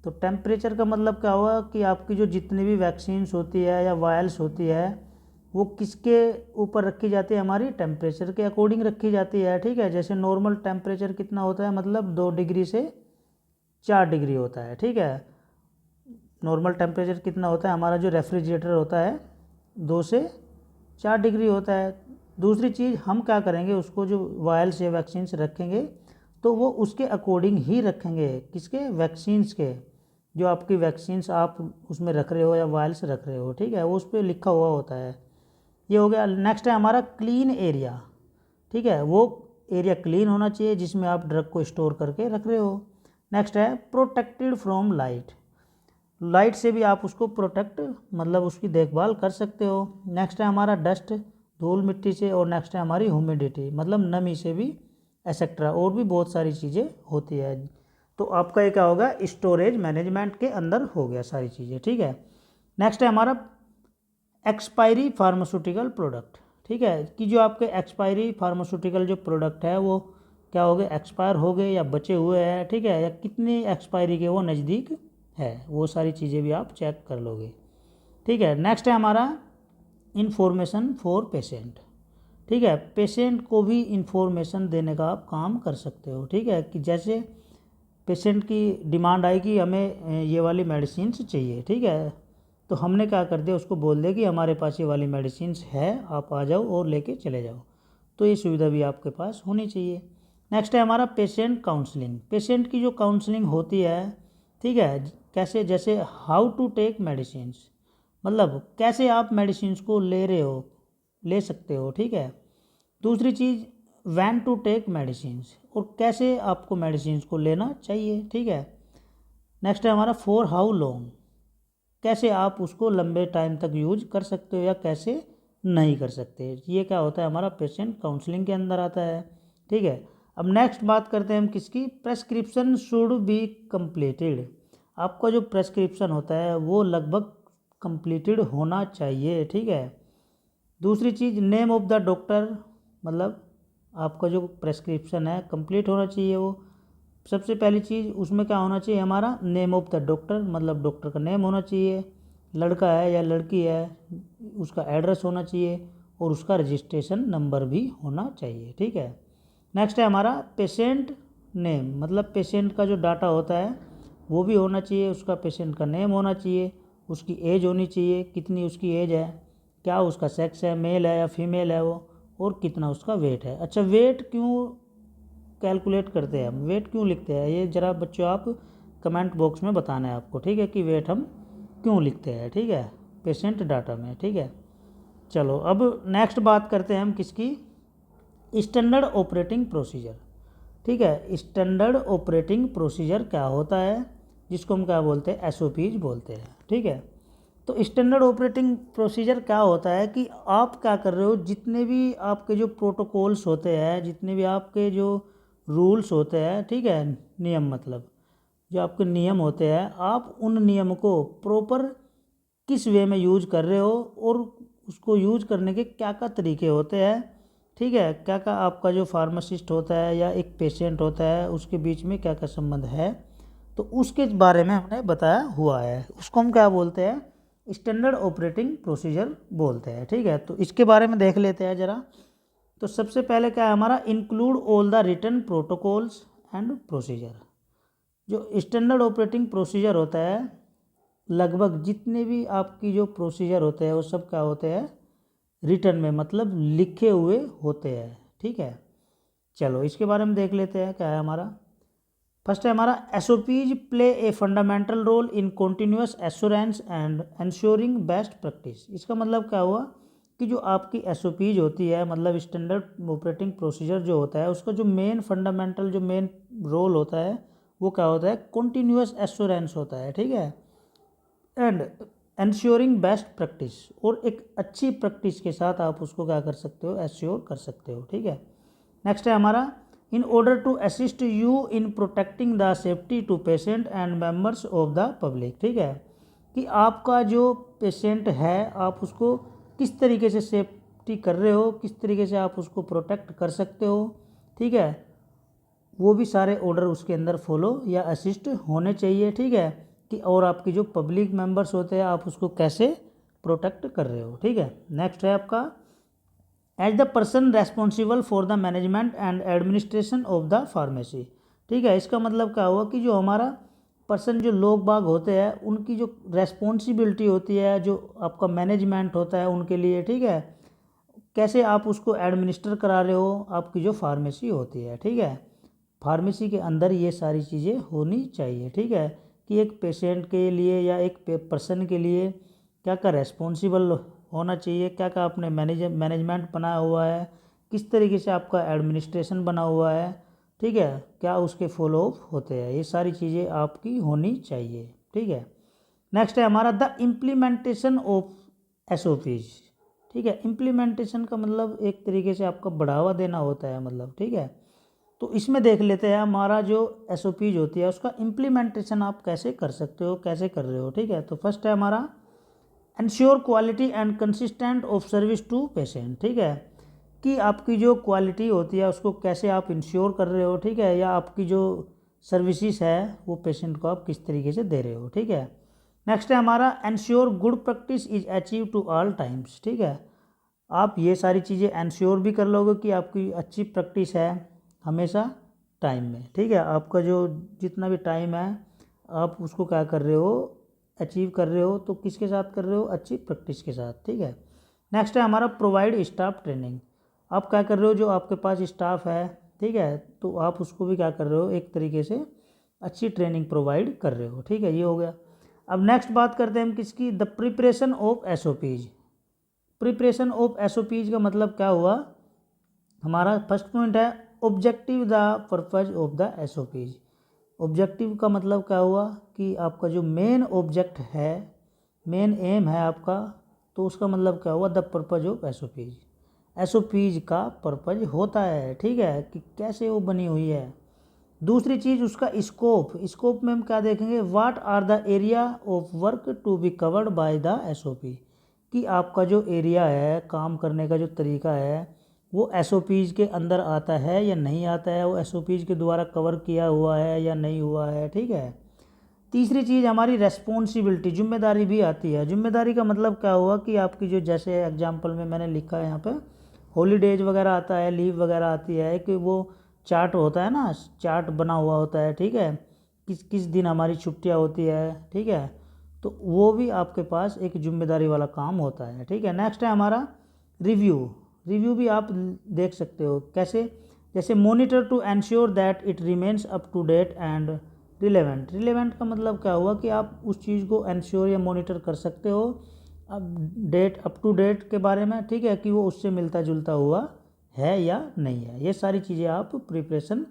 तो टेम्परेचर का मतलब क्या हुआ कि आपकी जो जितनी भी वैक्सीन्स होती है या वायल्स होती है वो किसके ऊपर रखी जाती है, हमारी टेम्परेचर के अकॉर्डिंग रखी जाती है, ठीक है। जैसे नॉर्मल टेम्परेचर कितना होता है, मतलब 2 डिग्री से 4 डिग्री होता है, ठीक है। नॉर्मल टेम्परेचर कितना होता है, हमारा जो रेफ्रिजरेटर होता है 2 से 4 डिग्री होता है। दूसरी चीज़ हम क्या करेंगे, उसको जो वायल्स या वैक्सीन्स रखेंगे तो वो उसके अकॉर्डिंग ही रखेंगे, किसके, वैक्सीन्स के। जो आपकी वैक्सीन्स आप उसमें रख रहे हो या वायल्स रख रहे हो, ठीक है, वो उस पर लिखा हुआ होता है। ये हो गया। नेक्स्ट है हमारा क्लीन एरिया, ठीक है, वो एरिया क्लीन होना चाहिए जिसमें आप ड्रग को स्टोर करके रख रहे हो। नेक्स्ट है प्रोटेक्टेड फ्रॉम लाइट, लाइट से भी आप उसको प्रोटेक्ट मतलब उसकी देखभाल कर सकते हो। नेक्स्ट है हमारा डस्ट, धूल मिट्टी से। और नेक्स्ट है हमारी ह्यूमिडिटी, मतलब नमी से भी, एक्सेट्रा, और भी बहुत सारी चीज़ें होती है। तो आपका ये क्या होगा, स्टोरेज मैनेजमेंट के अंदर हो गया सारी चीज़ें, ठीक है। नेक्स्ट है हमारा एक्सपायरी फार्मास्यूटिकल प्रोडक्ट, ठीक है, कि जो आपके एक्सपायरी फार्मास्यूटिकल जो प्रोडक्ट है वो क्या हो गए, एक्सपायर हो गए या बचे हुए हैं, ठीक है, या कितनी एक्सपायरी के वो नज़दीक है, वो सारी चीज़ें भी आप चेक कर लोगे, ठीक है। नेक्स्ट है हमारा इंफॉर्मेशन फॉर पेशेंट, ठीक है, पेशेंट को भी इंफॉर्मेशन देने का आप काम कर सकते हो, ठीक है, कि जैसे पेशेंट की डिमांड आई कि हमें ये वाली मेडिसिन्स चाहिए, ठीक है, तो हमने क्या कर दिया, उसको बोल दिया कि हमारे पास ये वाली मेडिसिन्स है, आप आ जाओ और लेके चले जाओ। तो ये सुविधा भी आपके पास होनी चाहिए। नेक्स्ट है हमारा पेशेंट काउंसलिंग, पेशेंट की जो काउंसलिंग होती है, ठीक है, कैसे, जैसे हाउ टू टेक मेडिसिन्स, मतलब कैसे आप मेडिसिन्स को ले रहे हो, ले सकते हो, ठीक है। दूसरी चीज़ व्हेन टू टेक मेडिसिन्स, और कैसे आपको मेडिसिन्स को लेना चाहिए, ठीक है। नेक्स्ट है हमारा फॉर हाउ लॉन्ग, कैसे आप उसको लंबे टाइम तक यूज कर सकते हो या कैसे नहीं कर सकते, ये क्या होता है हमारा पेशेंट काउंसलिंग के अंदर आता है, ठीक है। अब नेक्स्ट बात करते हैं हम किसकी, प्रेस्क्रिप्शन शुड बी कंप्लीटेड, आपका जो प्रेस्क्रिप्शन होता है वो लगभग कंप्लीटेड होना चाहिए, ठीक है। दूसरी चीज़ नेम ऑफ द डॉक्टर, मतलब आपका जो प्रेस्क्रिप्शन है कंप्लीट होना चाहिए वो। सबसे पहली चीज़ उसमें क्या होना चाहिए हमारा, नेम ऑफ द डॉक्टर, मतलब डॉक्टर का नेम होना चाहिए, लड़का है या लड़की है उसका एड्रेस होना चाहिए, और उसका रजिस्ट्रेशन नंबर भी होना चाहिए, ठीक है। नेक्स्ट है हमारा पेशेंट नेम, मतलब पेशेंट का जो डाटा होता है वो भी होना चाहिए, उसका पेशेंट का नेम होना चाहिए, उसकी एज होनी चाहिए, कितनी उसकी एज है, क्या उसका सेक्स है, मेल है या फीमेल है वो, और कितना उसका वेट है। अच्छा, वेट क्यों कैलकुलेट करते हैं हम, वेट क्यों लिखते हैं, ये ज़रा बच्चों आप कमेंट बॉक्स में बताना है आपको, ठीक है, कि वेट हम क्यों लिखते हैं, ठीक है, पेशेंट डाटा में, ठीक है। चलो अब नेक्स्ट बात करते हैं हम किसकी, स्टैंडर्ड ऑपरेटिंग प्रोसीजर, ठीक है। स्टैंडर्ड ऑपरेटिंग प्रोसीजर क्या होता है, जिसको हम क्या बोलते हैं, एसओपीज बोलते हैं, ठीक है। तो स्टैंडर्ड ऑपरेटिंग प्रोसीजर क्या होता है कि आप क्या कर रहे हो, जितने भी आपके जो प्रोटोकॉल्स होते हैं, जितने भी आपके जो रूल्स होते हैं, ठीक है, नियम, मतलब जो आपके नियम होते हैं, आप उन नियम को प्रॉपर किस वे में यूज कर रहे हो, और उसको यूज करने के क्या क्या तरीके होते हैं, ठीक है, क्या क्या आपका जो फार्मासिस्ट होता है या एक पेशेंट होता है उसके बीच में क्या क्या संबंध है, तो उसके बारे में हमने बताया हुआ है, उसको हम क्या बोलते हैं, स्टैंडर्ड ऑपरेटिंग प्रोसीजर बोलते हैं, ठीक है। तो इसके बारे में देख लेते हैं ज़रा। तो सबसे पहले क्या है हमारा, include all the written protocols and procedure, जो स्टैंडर्ड ऑपरेटिंग प्रोसीजर होता है, लगभग जितने भी आपकी जो प्रोसीजर होते हैं वो सब क्या होते हैं, रिटन में, मतलब लिखे हुए होते हैं, ठीक है। चलो इसके बारे में देख लेते हैं क्या है हमारा। फर्स्ट है हमारा SOPs play a fundamental role in continuous assurance and ensuring best practice, इसका मतलब क्या हुआ कि जो आपकी एसओपीज होती है, मतलब स्टैंडर्ड ऑपरेटिंग प्रोसीजर जो होता है, उसका जो मेन फंडामेंटल जो मेन रोल होता है वो क्या होता है, कॉन्टिन्यूस एश्योरेंस होता है, ठीक है, एंड एंश्योरिंग बेस्ट प्रैक्टिस, और एक अच्छी प्रैक्टिस के साथ आप उसको क्या कर सकते हो, एश्योर कर सकते हो, ठीक है। नेक्स्ट है हमारा, in order to assist you in protecting the safety to patient and members of the public, ठीक है, कि आपका जो पेशेंट है आप उसको किस तरीके से सेफ्टी कर रहे हो, किस तरीके से आप उसको प्रोटेक्ट कर सकते हो, ठीक है, वो भी सारे ऑर्डर उसके अंदर फॉलो या असिस्ट होने चाहिए, ठीक है, कि और आपकी जो पब्लिक मेंबर्स होते हैं आप उसको कैसे प्रोटेक्ट कर रहे हो, ठीक है। नेक्स्ट है आपका, as the person responsible for the management and administration of the pharmacy, ठीक है। इसका मतलब क्या हुआ कि जो हमारा पर्सन, जो लोग बाग होते हैं, उनकी जो रेस्पॉन्सिबिलिटी होती है, जो आपका मैनेजमेंट होता है उनके लिए, ठीक है, कैसे आप उसको एडमिनिस्टर करा रहे हो, आपकी जो फार्मेसी होती है, ठीक है। फार्मेसी के अंदर ये सारी चीज़ें होनी चाहिए, ठीक है, कि एक पेशेंट के लिए या एक पर्सन के लिए क्या क्या रेस्पॉन्सिबल होना चाहिए, क्या क्या आपने मैनेजमेंट बनाया हुआ है, किस तरीके से आपका एडमिनिस्ट्रेशन बना हुआ है, ठीक है, क्या उसके फॉलो अप होते हैं, ये सारी चीज़ें आपकी होनी चाहिए, ठीक है। नेक्स्ट है हमारा, द इम्प्लीमेंटेशन ऑफ एसओपीज, ठीक है। इम्प्लीमेंटेशन का मतलब एक तरीके से आपका बढ़ावा देना होता है, मतलब, ठीक है। तो इसमें देख लेते हैं हमारा जो एसओपीज होती है उसका इम्प्लीमेंटेशन आप कैसे कर सकते हो, कैसे कर रहे हो, ठीक है। तो फर्स्ट है हमारा, ensure quality and consistent of service to patient, ठीक है, कि आपकी जो क्वालिटी होती है उसको कैसे आप इंश्योर कर रहे हो, ठीक है, या आपकी जो सर्विसेज है वो पेशेंट को आप किस तरीके से दे रहे हो, ठीक है। नेक्स्ट है हमारा, ensure good practice is achieve to all times, ठीक है, आप ये सारी चीज़ें इंश्योर भी कर लोगे कि आपकी अच्छी प्रैक्टिस है हमेशा टाइम में, ठीक है, आपका जो जितना भी टाइम है आप उसको क्या कर रहे हो, अचीव कर रहे हो, तो किसके साथ कर रहे हो, अच्छी प्रैक्टिस के साथ, ठीक है। नेक्स्ट है हमारा, प्रोवाइड स्टाफ ट्रेनिंग, आप क्या कर रहे हो, जो आपके पास स्टाफ है, ठीक है, तो आप उसको भी क्या कर रहे हो, एक तरीके से अच्छी ट्रेनिंग प्रोवाइड कर रहे हो, ठीक है, ये हो गया। अब नेक्स्ट बात करते हैं हम किसकी, the preparation of SOPs. Preparation of SOPs का मतलब क्या हुआ, हमारा फर्स्ट पॉइंट है, objective the purpose of the SOPs. Objective का मतलब क्या हुआ कि आपका जो मेन ऑब्जेक्ट है, मेन एम है आपका, तो उसका मतलब क्या हुआ, the purpose of SOPs. SOPs का पर्पज होता है, ठीक है, कि कैसे वो बनी हुई है। दूसरी चीज़ उसका स्कोप, स्कोप में हम क्या देखेंगे, what are the area of work to be covered by the SOP, कि आपका जो एरिया है, काम करने का जो तरीका है, वो एसओपीज के अंदर आता है या नहीं आता है, वो एसओपीज के द्वारा कवर किया हुआ है या नहीं हुआ है, ठीक है। तीसरी चीज़ हमारी रेस्पॉन्सिबिलिटी, जिम्मेदारी भी आती है। जिम्मेदारी का मतलब क्या हुआ कि आपकी जो, जैसे एग्जांपल में मैंने लिखा है यहाँ पे, हॉलीडेज वगैरह आता है, लीव वगैरह आती है, कि वो चार्ट होता है ना, चार्ट बना हुआ होता है, ठीक है, किस किस दिन हमारी छुट्टियाँ होती है, ठीक है, तो वो भी आपके पास एक जिम्मेदारी वाला काम होता है, ठीक है। नेक्स्ट है हमारा रिव्यू। रिव्यू भी आप देख सकते हो कैसे, जैसे monitor to ensure that it remains up to date and relevant. Relevant का मतलब क्या हुआ कि आप उस चीज़ को एंश्योर या मॉनिटर कर सकते हो अब डेट, अप टू डेट के बारे में, ठीक है, कि वो उससे मिलता जुलता हुआ है या नहीं है, ये सारी चीज़ें आप प्रिपरेशन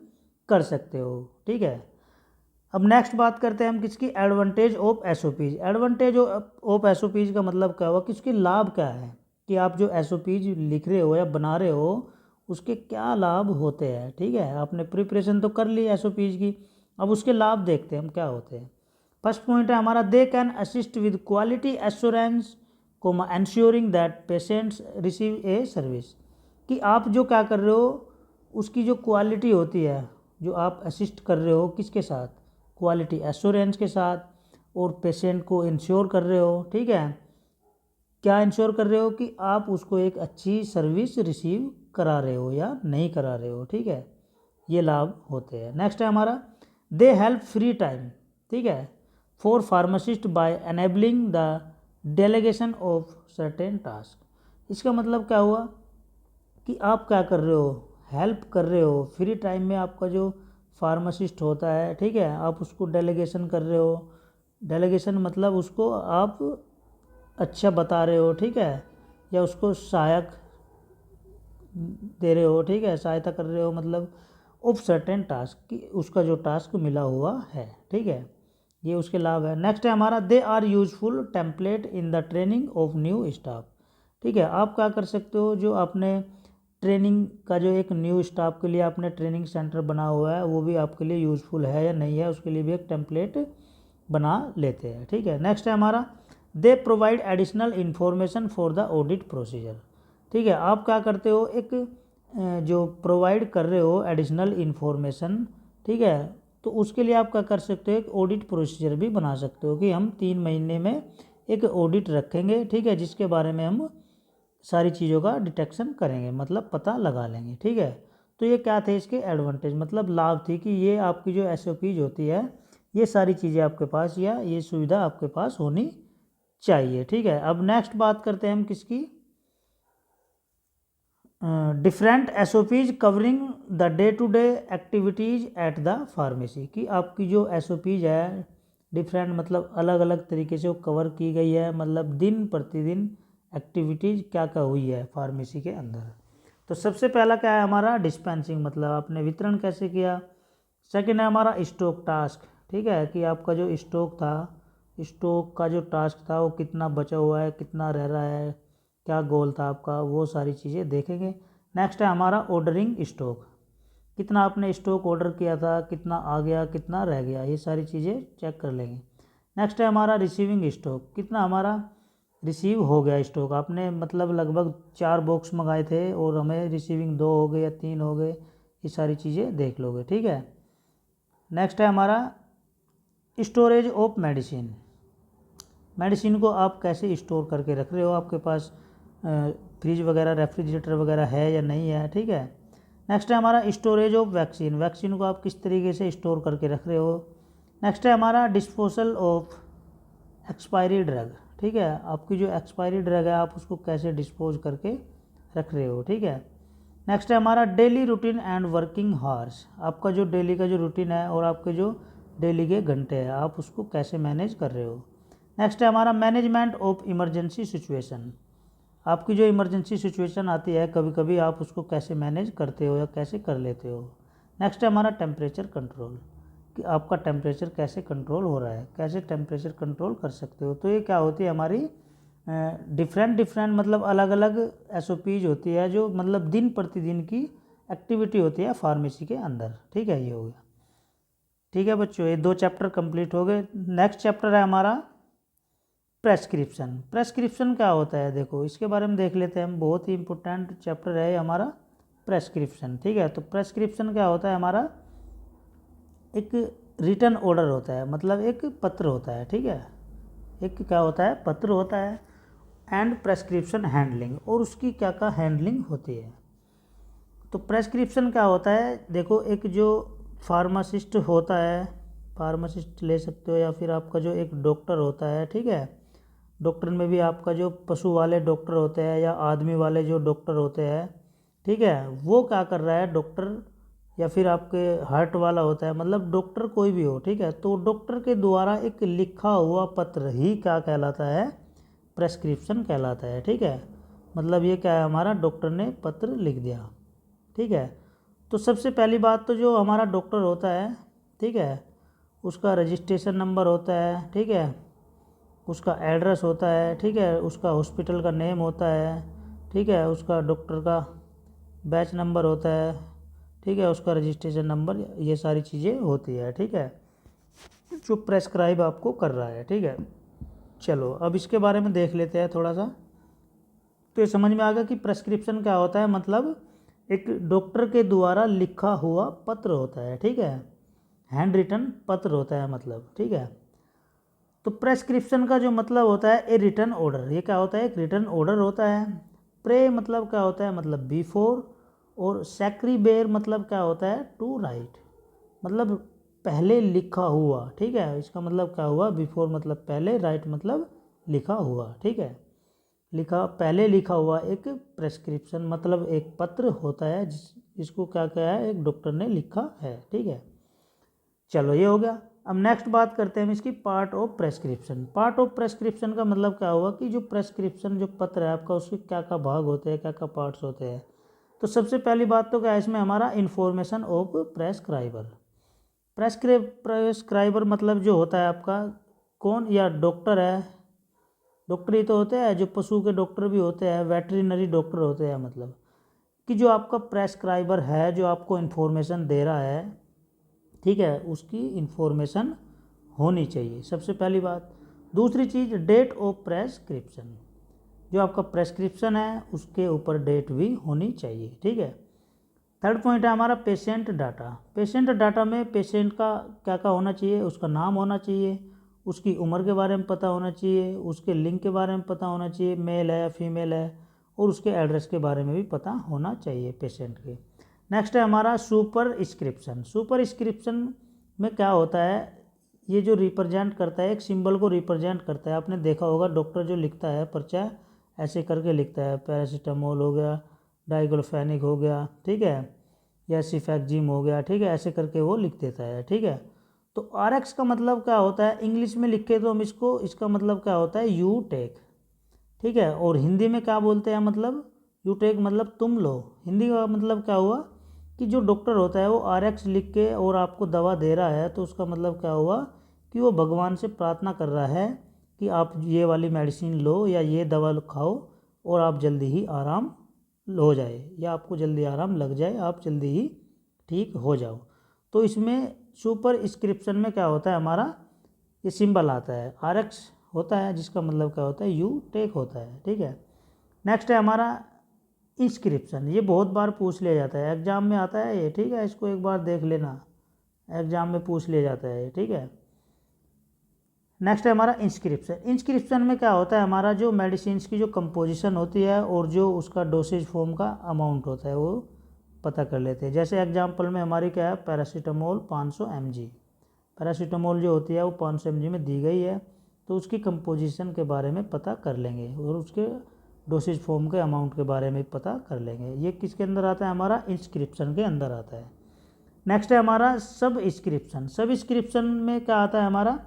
कर सकते हो, ठीक है। अब नेक्स्ट बात करते हैं हम किसकी, advantage of SOPs. Advantage of SOPs का मतलब क्या हुआ कि उसके लाभ क्या है, कि आप जो एसओपीज लिख रहे हो या बना रहे हो उसके क्या लाभ होते हैं, ठीक है। आपने प्रिपरेशन तो कर ली एसओपीज की, अब उसके लाभ देखते हैं हम क्या होते हैं। फर्स्ट पॉइंट है हमारा, they can assist with quality assurance comma ensuring that patients receive a service, कि आप जो क्या कर रहे हो उसकी जो क्वालिटी होती है, जो आप असिस्ट कर रहे हो किसके साथ, क्वालिटी एश्योरेंस के साथ, और पेशेंट को इंश्योर कर रहे हो, ठीक है, क्या इंश्योर कर रहे हो कि आप उसको एक अच्छी सर्विस रिसीव करा रहे हो या नहीं करा रहे हो, ठीक है, ये लाभ होते हैं। नेक्स्ट है हमारा, दे हेल्प फ्री टाइम, ठीक है, for pharmacist by enabling the delegation of certain task. इसका मतलब क्या हुआ कि आप क्या कर रहे हो, हेल्प कर रहे हो फ्री टाइम में, आपका जो फार्मासिस्ट होता है, ठीक है, आप उसको डेलीगेशन कर रहे हो। डेलीगेशन मतलब उसको आप अच्छा बता रहे हो, ठीक है, या उसको सहायक दे रहे हो, ठीक है, सहायता कर रहे हो, मतलब ऑफ सर्टेन टास्क, कि उसका जो टास्क मिला हुआ है, ठीक है, ये उसके लाभ है। नेक्स्ट है हमारा they are useful template in the training of new staff. ठीक है, आप क्या कर सकते हो, जो आपने ट्रेनिंग का जो एक न्यू स्टाफ के लिए आपने ट्रेनिंग सेंटर बना हुआ है वो भी आपके लिए यूज़फुल है या नहीं है, उसके लिए भी एक टेम्पलेट बना लेते हैं। ठीक है, नेक्स्ट है हमारा they provide additional information for the audit procedure. ठीक है, आप क्या करते हो, एक जो प्रोवाइड कर रहे हो एडिशनल इन्फॉर्मेशन, ठीक है, तो उसके लिए आप क्या कर सकते हो, एक ऑडिट प्रोसीजर भी बना सकते हो कि हम 3 महीने में एक ऑडिट रखेंगे। ठीक है, जिसके बारे में हम सारी चीज़ों का डिटेक्शन करेंगे, मतलब पता लगा लेंगे। ठीक है, तो ये क्या थे इसके एडवांटेज, मतलब लाभ थी कि ये आपकी जो SOPs होती है ये सारी चीज़ें आपके पास या ये सुविधा आपके पास होनी चाहिए। ठीक है, अब नेक्स्ट बात करते हैं हम किसकी, different SOPs covering the day to day activities at the pharmacy. कि आपकी जो SOPs है डिफरेंट, मतलब अलग अलग तरीके से वो कवर की गई है, मतलब दिन प्रतिदिन एक्टिविटीज़ क्या क्या हुई है फार्मेसी के अंदर। तो सबसे पहला क्या है हमारा डिस्पेंसिंग, मतलब आपने वितरण कैसे किया। सेकंड है हमारा स्टॉक टास्क। ठीक है, कि आपका जो स्टॉक था, स्टॉक का जो टास्क था वो कितना बचा हुआ है, कितना रह रहा है, क्या गोल था आपका, वो सारी चीज़ें देखेंगे। नेक्स्ट है हमारा ऑर्डरिंग स्टॉक, कितना आपने स्टॉक ऑर्डर किया था, कितना आ गया, कितना रह गया, ये सारी चीज़ें चेक कर लेंगे। नेक्स्ट है हमारा रिसीविंग स्टॉक, कितना हमारा रिसीव हो गया स्टॉक, आपने मतलब लगभग 4 बॉक्स मंगाए थे और हमें रिसीविंग 2 हो गए या 3 हो गए, ये सारी चीज़ें देख लोगे। ठीक है, नेक्स्ट है हमारा स्टोरेज ऑफ मेडिसिन, मेडिसिन को आप कैसे स्टोर करके रख रहे हो, आपके पास फ्रिज वगैरह रेफ्रिजरेटर वगैरह है या नहीं है। ठीक है, नेक्स्ट है हमारा स्टोरेज ऑफ वैक्सीन, वैक्सीन को आप किस तरीके से स्टोर करके रख रहे हो। नेक्स्ट है हमारा डिस्पोजल ऑफ एक्सपायरी ड्रग। ठीक है, आपकी जो एक्सपायरी ड्रग है आप उसको कैसे डिस्पोज करके रख रहे हो। ठीक है, नेक्स्ट है हमारा daily routine and working hours, आपका जो डेली का जो रूटीन है और आपके जो डेली के घंटे हैं आप उसको कैसे मैनेज कर रहे हो। नेक्स्ट है हमारा मैनेजमेंट ऑफ इमरजेंसी सिचुएशन, आपकी जो इमरजेंसी सिचुएशन आती है कभी कभी आप उसको कैसे मैनेज करते हो या कैसे कर लेते हो। नेक्स्ट है हमारा टेम्परेचर कंट्रोल, कि आपका टेम्परेचर कैसे कंट्रोल हो रहा है, कैसे टेम्परेचर कंट्रोल कर सकते हो। तो ये क्या होती है हमारी डिफरेंट मतलब अलग अलग SOPs होती है, जो मतलब दिन प्रतिदिन की एक्टिविटी होती है फार्मेसी के अंदर। ठीक है, ये हो गया। ठीक है बच्चों, ये 2 चैप्टर कंप्लीट हो गए। नेक्स्ट चैप्टर है हमारा प्रेस्क्रिप्शन। प्रेस्क्रिप्शन क्या होता है, देखो इसके बारे में देख लेते हैं हम, बहुत ही इंपॉर्टेंट चैप्टर है हमारा प्रेस्क्रिप्शन। ठीक है, तो प्रेस्क्रिप्शन क्या होता है हमारा, एक रिटर्न ऑर्डर होता है, मतलब एक पत्र होता है। ठीक है, एक क्या होता है, पत्र होता है, एंड प्रेस्क्रिप्शन हैंडलिंग, और उसकी क्या क्या हैंडलिंग होती है। तो प्रेस्क्रिप्शन क्या होता है, देखो एक जो फार्मासिस्ट होता है, फार्मासिस्ट ले सकते हो, या फिर आपका जो एक डॉक्टर होता है। ठीक है, डॉक्टर में भी आपका जो पशु वाले डॉक्टर होते हैं या आदमी वाले जो डॉक्टर होते हैं। ठीक है, वो क्या कर रहा है डॉक्टर, या फिर आपके हार्ट वाला होता है, मतलब डॉक्टर कोई भी हो। ठीक है, तो डॉक्टर के द्वारा एक लिखा हुआ पत्र ही क्या कहलाता है, प्रेस्क्रिप्शन कहलाता है। ठीक है, मतलब ये क्या है, हमारा डॉक्टर ने पत्र लिख दिया। ठीक है, तो सबसे पहली बात तो जो हमारा डॉक्टर होता है, ठीक है, उसका रजिस्ट्रेशन नंबर होता है। ठीक है, उसका एड्रेस होता है। ठीक है, उसका हॉस्पिटल का नेम होता है। ठीक है, उसका डॉक्टर का बैच नंबर होता है। ठीक है, उसका रजिस्ट्रेशन नंबर, ये सारी चीज़ें होती है। ठीक है, जो प्रेस्क्राइब आपको कर रहा है। ठीक है, चलो अब इसके बारे में देख लेते हैं थोड़ा सा। तो ये समझ में आ गया कि प्रेस्क्रिप्शन क्या होता है, मतलब एक डॉक्टर के द्वारा लिखा हुआ पत्र होता है। ठीक है, हैंड रिटन पत्र होता है मतलब। ठीक है, तो प्रेस्क्रिप्शन का जो मतलब होता है ए रिटन ऑर्डर, ये क्या होता है, एक रिटन ऑर्डर होता है। प्रे मतलब क्या होता है, मतलब बिफोर, और सैक्रीबेर मतलब क्या होता है, टू राइट, मतलब पहले लिखा हुआ। ठीक है, इसका मतलब क्या हुआ, बिफोर मतलब पहले, राइट मतलब लिखा हुआ। ठीक है, पहले लिखा हुआ एक प्रेस्क्रिप्शन मतलब एक पत्र होता है जिसको क्या क्या है, एक डॉक्टर ने लिखा है। ठीक है, चलो ये हो गया। अब नेक्स्ट बात करते हैं हम इसकी part of prescription. Part of prescription का मतलब क्या हुआ कि जो प्रेस्क्रिप्शन जो पत्र है आपका, उसके क्या क्या भाग होते हैं, क्या क्या पार्ट्स होते हैं। तो सबसे पहली बात तो क्या है इसमें हमारा इन्फॉर्मेशन ऑफ प्रेस्क्राइबर, प्रेस्क्राइबर मतलब जो होता है आपका कौन, या डॉक्टर है, डॉक्टर ही तो होते हैं, जो पशु के डॉक्टर भी होते हैं, वेटरिनरी डॉक्टर होते हैं, मतलब कि जो आपका प्रेस्क्राइबर है जो आपको इन्फॉर्मेशन दे रहा है, ठीक है, उसकी इन्फॉर्मेशन होनी चाहिए, सबसे पहली बात। दूसरी चीज़, डेट ऑफ प्रेस्क्रिप्शन, जो आपका प्रेस्क्रिप्शन है उसके ऊपर डेट भी होनी चाहिए, ठीक है। थर्ड पॉइंट है हमारा पेशेंट डाटा। पेशेंट डाटा में पेशेंट का क्या क्या होना चाहिए, उसका नाम होना चाहिए, उसकी उम्र के बारे में पता होना चाहिए, उसके लिंग के बारे में पता होना चाहिए, मेल है या फीमेल है, और उसके एड्रेस के बारे में भी पता होना चाहिए पेशेंट के। नेक्स्ट है हमारा सुपर स्क्रिप्शन। सुपर स्क्रिप्शन में क्या होता है, ये जो रिप्रेजेंट करता है, एक सिंबल को रिप्रेजेंट करता है। आपने देखा होगा डॉक्टर जो लिखता है पर्चा ऐसे करके लिखता है, पैरासीटामोल हो गया, डाइक्लोफेनिक हो गया, ठीक है, या सिफैक्जिम हो गया, ठीक है, ऐसे करके वो लिख देता है, ठीक है। तो आरएक्स का मतलब क्या होता है, इंग्लिश में लिखे तो हम इसको, इसका मतलब क्या होता है, यू टेक, ठीक है। और हिंदी में क्या बोलते हैं, मतलब यू टेक मतलब तुम लो। हिंदी का मतलब क्या हुआ कि जो डॉक्टर होता है वो आरएक्स लिख के और आपको दवा दे रहा है, तो उसका मतलब क्या हुआ कि वो भगवान से प्रार्थना कर रहा है कि आप ये वाली मेडिसिन लो या ये दवा खाओ और आप जल्दी ही आराम हो जाए, या आपको जल्दी आराम लग जाए, आप जल्दी ही ठीक हो जाओ। तो इसमें सुपर स्क्रिप्शन में क्या होता है हमारा, ये सिंबल आता है, आरएक्स होता है, जिसका मतलब क्या होता है, यू टेक होता है, ठीक है। नेक्स्ट है हमारा इंस्क्रिप्शन। ये बहुत बार पूछ लिया जाता है, एग्जाम में आता है ये, ठीक है, इसको एक बार देख लेना, एग्जाम में पूछ लिया जाता है, ठीक है। नेक्स्ट है हमारा इंस्क्रिप्शन। इंस्क्रिप्शन में क्या होता है, हमारा जो मेडिसिन की जो कंपोजिशन होती है और जो उसका डोसेज फॉर्म का अमाउंट होता है वो पता कर लेते हैं। जैसे एग्जांपल में हमारी क्या है, पैरासीटामोल 500 mg, पैरासीटामोल जो होती है वो 500 mg में दी गई है, तो उसकी कंपोजिशन के बारे में पता कर लेंगे और उसके डोसेज फॉर्म के अमाउंट के बारे में पता कर लेंगे। ये किसके अंदर आता है, हमारा इंस्क्रिप्शन के अंदर आता है। नेक्स्ट है हमारा सब स्क्रिप्शन। सब स्क्रिप्शन में क्या आता है हमारा,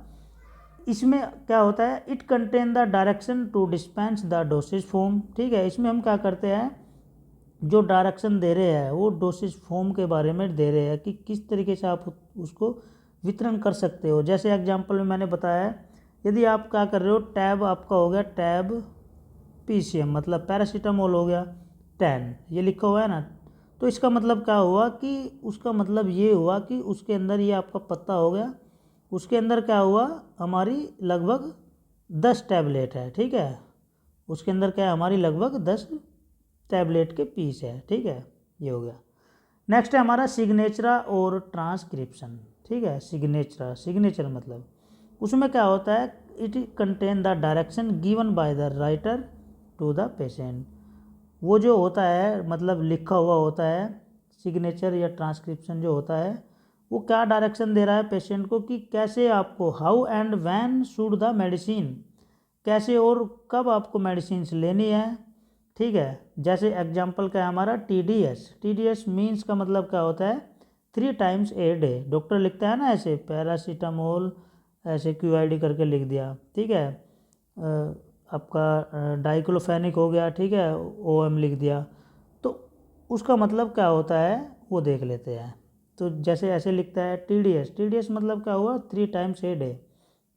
इसमें क्या होता है, it contain the direction to dispense the dosage form, ठीक है। इसमें हम क्या करते हैं, जो डायरेक्शन दे रहे हैं वो डोसेज फॉर्म के बारे में दे रहे हैं कि किस तरीके से आप उसको वितरण कर सकते हो। जैसे एग्जांपल में मैंने बताया है, यदि आप क्या कर रहे हो, टैब आपका हो गया टैब पीसीएम, मतलब पैरासीटामोल हो गया 10, ये लिखा हुआ है ना, तो इसका मतलब क्या हुआ कि उसका मतलब ये हुआ कि उसके अंदर ये आपका पत्ता हो गया, उसके अंदर क्या हुआ, हमारी लगभग 10 टैबलेट है, ठीक है, उसके अंदर क्या है, हमारी लगभग 10 टैबलेट के पीस है, ठीक है, ये हो गया। नेक्स्ट है हमारा सिग्नेचरा और ट्रांसक्रिप्शन, ठीक है। सिग्नेचरा, सिग्नेचर मतलब उसमें क्या होता है, it contain the direction given by the writer to the patient. वो जो होता है मतलब लिखा हुआ होता है, सिग्नेचर या ट्रांसक्रिप्शन जो होता है वो क्या डायरेक्शन दे रहा है पेशेंट को कि कैसे आपको, how and when should the medicine, कैसे और कब आपको मेडिसिन लेनी है, ठीक है। जैसे एग्जांपल क्या है हमारा, टीडीएस। टीडीएस मीन्स का मतलब क्या होता है, 3 times a day। डॉक्टर लिखता है ना ऐसे, पैरासीटामोल ऐसे क्यूआईडी करके लिख दिया, ठीक है, आपका डाइक्लोफेनिक हो गया, ठीक है, ओएम लिख दिया, तो उसका मतलब क्या होता है वो देख लेते हैं। तो जैसे ऐसे लिखता है टीडीएस, टीडीएस मतलब क्या हुआ, 3 times a day,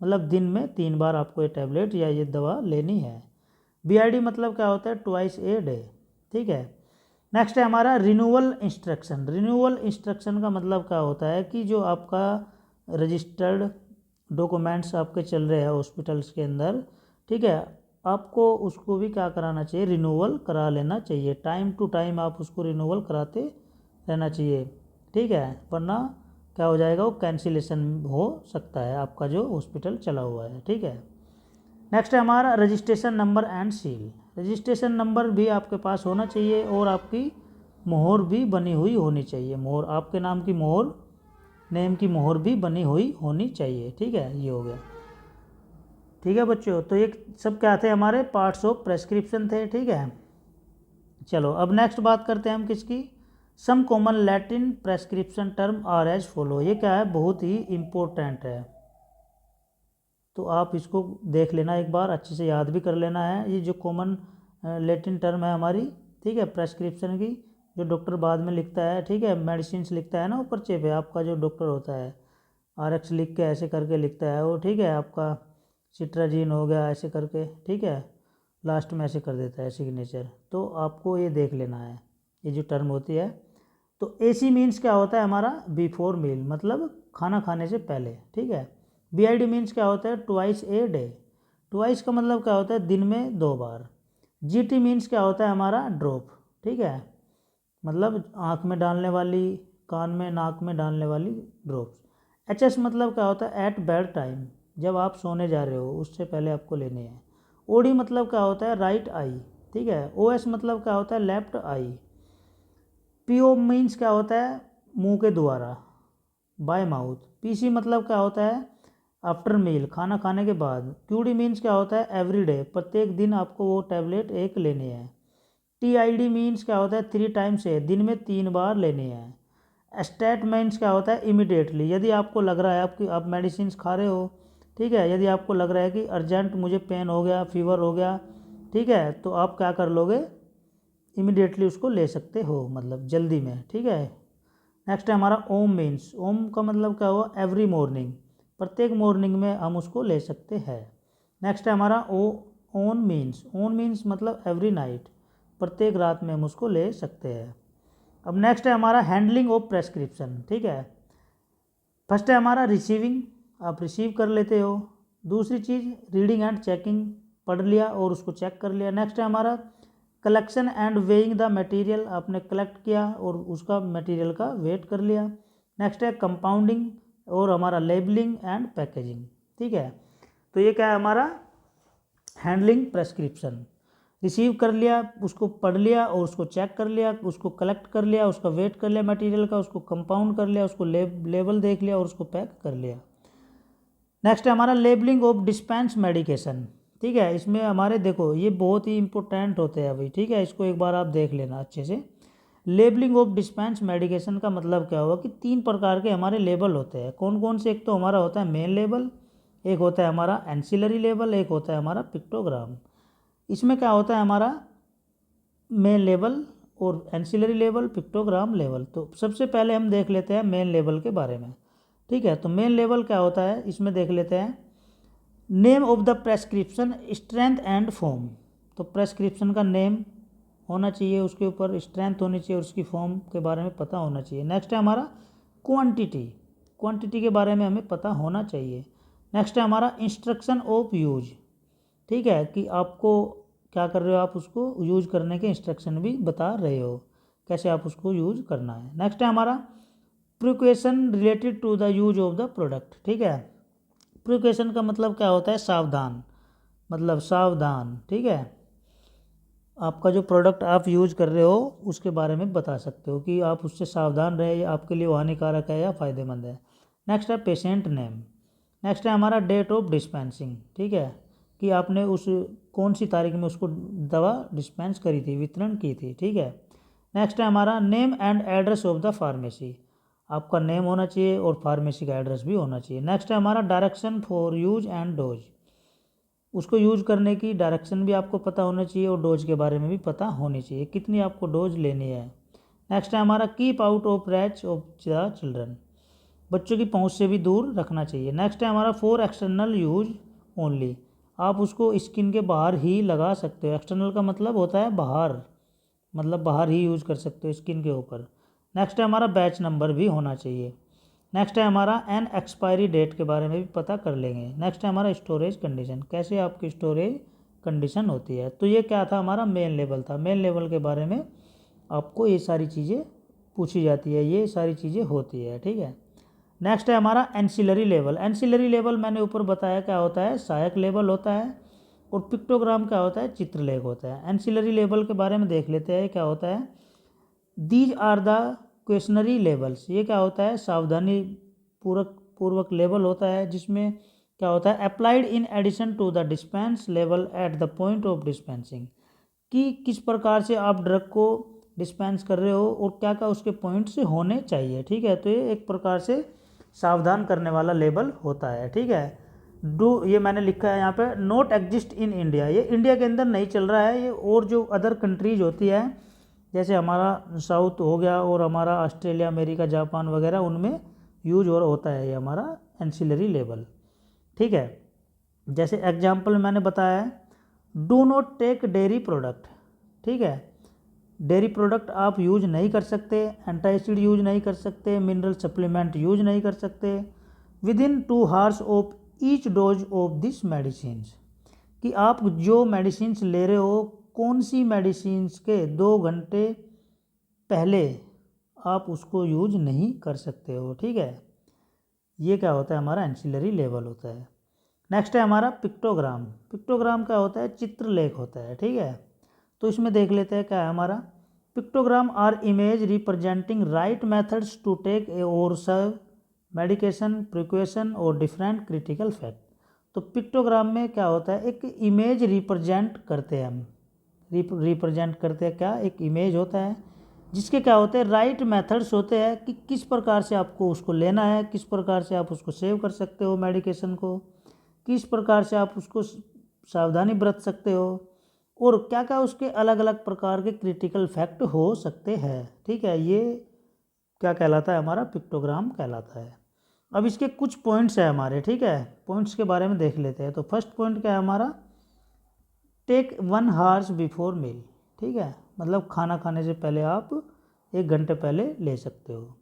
मतलब दिन में 3 बार आपको ये टैबलेट या ये दवा लेनी है। बीआईडी मतलब क्या होता है, ट्वाइस ए डे, ठीक है। नेक्स्ट है हमारा रिन्यूअल इंस्ट्रक्शन। रिन्यूअल इंस्ट्रक्शन का मतलब क्या होता है कि जो आपका रजिस्टर्ड डॉक्यूमेंट्स आपके चल रहे हैं हॉस्पिटल्स के अंदर, ठीक है, आपको उसको भी क्या कराना चाहिए, रिन्यूअल करा लेना चाहिए, टाइम टू टाइम आप उसको रिन्यूअल कराते रहना चाहिए, ठीक है, वरना क्या हो जाएगा, वो कैंसिलेशन हो सकता है आपका जो हॉस्पिटल चला हुआ है, ठीक है। नेक्स्ट है हमारा registration number and seal. Registration number भी आपके पास होना चाहिए और आपकी मोहर भी बनी हुई होनी चाहिए, मोहर आपके नाम की मोहर, नेम की मोहर भी बनी हुई होनी चाहिए, ठीक है, ये हो गया। ठीक है बच्चों, तो ये सब क्या थे, हमारे पार्ट्स ऑफ प्रेस्क्रिप्शन थे, ठीक है। चलो अब नेक्स्ट बात करते हैं हम किसकी, some common Latin prescription term are as follow. ये क्या है, बहुत ही इम्पोर्टेंट है, तो आप इसको देख लेना एक बार, अच्छे से याद भी कर लेना है। ये जो कॉमन लैटिन टर्म है हमारी, ठीक है, प्रेस्क्रिप्शन की, जो डॉक्टर बाद में लिखता है, ठीक है, मेडिसिन लिखता है ना ऊपर पर्चे पे, आपका जो डॉक्टर होता है, RX लिख के ऐसे करके लिखता है वो, ठीक है। आपका सिट्राजीन हो गया ऐसे करके, ठीक है, लास्ट में ऐसे कर देता है सिग्नेचर। तो आपको ये देख लेना है ये जो टर्म होती है। तो AC मीन्स क्या होता है हमारा, बिफोर मील, मतलब खाना खाने से पहले, ठीक है। BID मीन्स क्या होता है, ट्वाइस ए डे। ट्वाइस का मतलब क्या होता है, दिन में 2 बार। GT मीन्स क्या होता है हमारा, ड्रॉप, ठीक है, मतलब आँख में डालने वाली, कान में, नाक में डालने वाली ड्रॉप्स। HS मतलब क्या होता है, एट बेड टाइम, जब आप सोने जा रहे हो उससे पहले आपको लेने हैं। OD मतलब क्या होता है, राइट आई, ठीक है। OS मतलब क्या होता है, लेफ्ट आई। PO मीन्स क्या होता है, मुंह के द्वारा, बाय माउथ। PC मतलब क्या होता है, आफ्टर मील, खाना खाने के बाद। QD मीन्स क्या होता है, एवरी डे, प्रत्येक दिन आपको वो टैबलेट एक लेनी है। TID मीन्स क्या होता है, 3 टाइम्स है, दिन में 3 बार लेनी है। स्टेट मीन्स क्या होता है, इमिडिएटली, यदि आपको लग रहा है आप मेडिसिन खा रहे हो, ठीक है, यदि आपको लग रहा है कि अर्जेंट मुझे पेन हो गया, फीवर हो गया, ठीक है, तो आप क्या कर लोगे, इमिडिएटली उसको ले सकते हो, मतलब जल्दी में, ठीक है। नेक्स्ट है हमारा ओम मीन्स, ओम का मतलब क्या हुआ, एवरी मॉर्निंग, प्रत्येक मॉर्निंग में हम उसको ले सकते हैं। नेक्स्ट है हमारा ओन मीन्स, ओन मीन्स मतलब एवरी नाइट, प्रत्येक रात में हम उसको ले सकते हैं। अब नेक्स्ट है हमारा हैंडलिंग ऑफ प्रेस्क्रिप्शन, ठीक है। फर्स्ट है हमारा रिसीविंग, आप रिसीव कर लेते हो। दूसरी चीज़ रीडिंग एंड चेकिंग, पढ़ लिया और उसको चेक कर लिया। नेक्स्ट है हमारा collection and weighing the material, आपने कलेक्ट किया और उसका मटेरियल का वेट कर लिया। नेक्स्ट है कंपाउंडिंग और हमारा लेबलिंग एंड पैकेजिंग, ठीक है। तो ये क्या है हमारा हैंडलिंग प्रेस्क्रिप्शन, रिसीव कर लिया, उसको पढ़ लिया और उसको चेक कर लिया, उसको कलेक्ट कर लिया, उसका वेट कर लिया मटेरियल का, उसको कंपाउंड कर लिया, उसको लेबल देख लिया और उसको पैक कर लिया। नेक्स्ट है हमारा लेबलिंग ऑफ डिस्पेंस मेडिकेशन, ठीक है। इसमें हमारे देखो ये बहुत ही इंपॉर्टेंट होते हैं भाई, ठीक है, इसको एक बार आप देख लेना अच्छे से। लेबलिंग ऑफ डिस्पेंस मेडिकेशन का मतलब क्या हुआ कि 3 प्रकार के हमारे लेबल होते हैं। कौन कौन से, एक तो हमारा होता है मेन लेबल, एक होता है हमारा एंसिलरी लेबल, एक होता है हमारा पिक्टोग्राम। इसमें क्या होता है हमारा मेन लेबल और एंसिलरी लेबल, पिक्टोग्राम लेबल। तो सबसे पहले हम देख लेते हैं मेन लेबल के बारे में, ठीक है। तो मेन लेबल क्या होता है, इसमें देख लेते हैं। Name of the prescription, strength and form, तो प्रेस्क्रिप्शन का नेम होना चाहिए, उसके ऊपर स्ट्रेंथ होनी चाहिए और उसकी फॉर्म के बारे में पता होना चाहिए। नेक्स्ट है हमारा क्वांटिटी, क्वांटिटी के बारे में हमें पता होना चाहिए। नेक्स्ट है हमारा इंस्ट्रक्शन ऑफ यूज, ठीक है, कि आपको क्या कर रहे हो, आप उसको यूज करने के इंस्ट्रक्शन भी बता रहे हो, कैसे आप उसको यूज करना है। नेक्स्ट है हमारा precaution related to the use of the product, ठीक है। प्रिकॉशन का मतलब क्या होता है, सावधान, मतलब सावधान, ठीक है, आपका जो प्रोडक्ट आप यूज कर रहे हो उसके बारे में बता सकते हो कि आप उससे सावधान रहे, या आपके लिए वो हानिकारक है या फ़ायदेमंद है। नेक्स्ट है पेशेंट नेम। नेक्स्ट है हमारा डेट ऑफ डिस्पेंसिंग, ठीक है, कि आपने उस कौन सी तारीख में उसको दवा डिस्पेंस करी थी, वितरण की थी, ठीक है। नेक्स्ट है हमारा name and address of the pharmacy, आपका नेम होना चाहिए और फार्मेसी का एड्रेस भी होना चाहिए। नेक्स्ट है हमारा direction for use and dose, उसको यूज करने की डायरेक्शन भी आपको पता होना चाहिए और डोज के बारे में भी पता होनी चाहिए, कितनी आपको डोज लेनी है। नेक्स्ट है हमारा keep out of reach of the children, बच्चों की पहुंच से भी दूर रखना चाहिए। नेक्स्ट है हमारा फॉर एक्सटर्नल यूज ओनली, आप उसको स्किन के बाहर ही लगा सकते हो। एक्सटर्नल का मतलब होता है बाहर, मतलब बाहर ही यूज कर सकते हो स्किन के ऊपर। नेक्स्ट है हमारा बैच नंबर भी होना चाहिए। नेक्स्ट है हमारा एन एक्सपायरी डेट के बारे में भी पता कर लेंगे। नेक्स्ट है हमारा स्टोरेज कंडीशन, कैसे आपकी स्टोरेज कंडीशन होती है। तो ये क्या था, हमारा मेन लेवल था। मेन लेवल के बारे में आपको ये सारी चीज़ें पूछी जाती है, ये सारी चीज़ें होती है, ठीक है। नेक्स्ट है हमारा एंसिलरी लेवल। एंसिलरी लेवल मैंने ऊपर बताया क्या होता है, सहायक लेवल होता है, और पिक्टोग्राम क्या होता है, चित्रलेख होता है। एंसिलरी लेवल के बारे में देख लेते हैं क्या होता है। These are the cautionary labels, ये क्या होता है, सावधानी पूर्वक लेवल होता है, जिसमें क्या होता है applied in addition to the dispense लेवल at the point of dispensing, कि किस प्रकार से आप ड्रग को डिस्पेंस कर रहे हो और क्या क्या उसके पॉइंट से होने चाहिए, ठीक है। तो ये एक प्रकार से सावधान करने वाला लेबल होता है, ठीक है। डू, ये मैंने लिखा है यहाँ पे, नॉट एग्जिस्ट इन इंडिया, ये इंडिया के अंदर नहीं चल रहा है, ये और जो अदर कंट्रीज होती है, जैसे हमारा साउथ हो गया और हमारा ऑस्ट्रेलिया, अमेरिका, जापान वगैरह, उनमें यूज और होता है ये हमारा एंसिलरी लेवल, ठीक है। जैसे एग्जाम्पल मैंने बताया है, do not take dairy product, ठीक है। डेयरी प्रोडक्ट आप यूज नहीं कर सकते, एंटासिड यूज नहीं कर सकते, मिनरल सप्लीमेंट यूज नहीं कर सकते with in 2 hours of each dose of this medicines, कि आप जो मेडिसिन्स ले रहे हो, कौन सी मेडिसिन्स के 2 घंटे पहले आप उसको यूज नहीं कर सकते हो, ठीक है। ये क्या होता है, हमारा एंसिलरी लेवल होता है। नेक्स्ट है हमारा पिक्टोग्राम। पिक्टोग्राम क्या होता है, चित्रलेख होता है, ठीक है। तो इसमें देख लेते हैं क्या है हमारा। Pictogram are image representing right methods to take a or serve medication, precaution or different critical fact. तो पिक्टोग्राम में क्या होता है, एक इमेज रिप्रेजेंट करते हैं हम, रिप्रेजेंट करते हैं क्या, एक इमेज होता है जिसके क्या होते हैं, राइट मेथड्स होते हैं कि किस प्रकार से आपको उसको लेना है, किस प्रकार से आप उसको सेव कर सकते हो मेडिकेशन को, किस प्रकार से आप उसको सावधानी बरत सकते हो, और क्या क्या उसके अलग अलग प्रकार के क्रिटिकल फैक्ट हो सकते हैं, ठीक है। ये क्या कहलाता है, हमारा पिक्टोग्राम कहलाता है। अब इसके कुछ पॉइंट्स हैं हमारे, ठीक है। पॉइंट्स के बारे में देख लेते हैं। तो फर्स्ट पॉइंट क्या है हमारा, टेक 1 आवर्स बिफोर मील, ठीक है। मतलब खाना खाने से पहले आप 1 घंटे पहले ले सकते हो।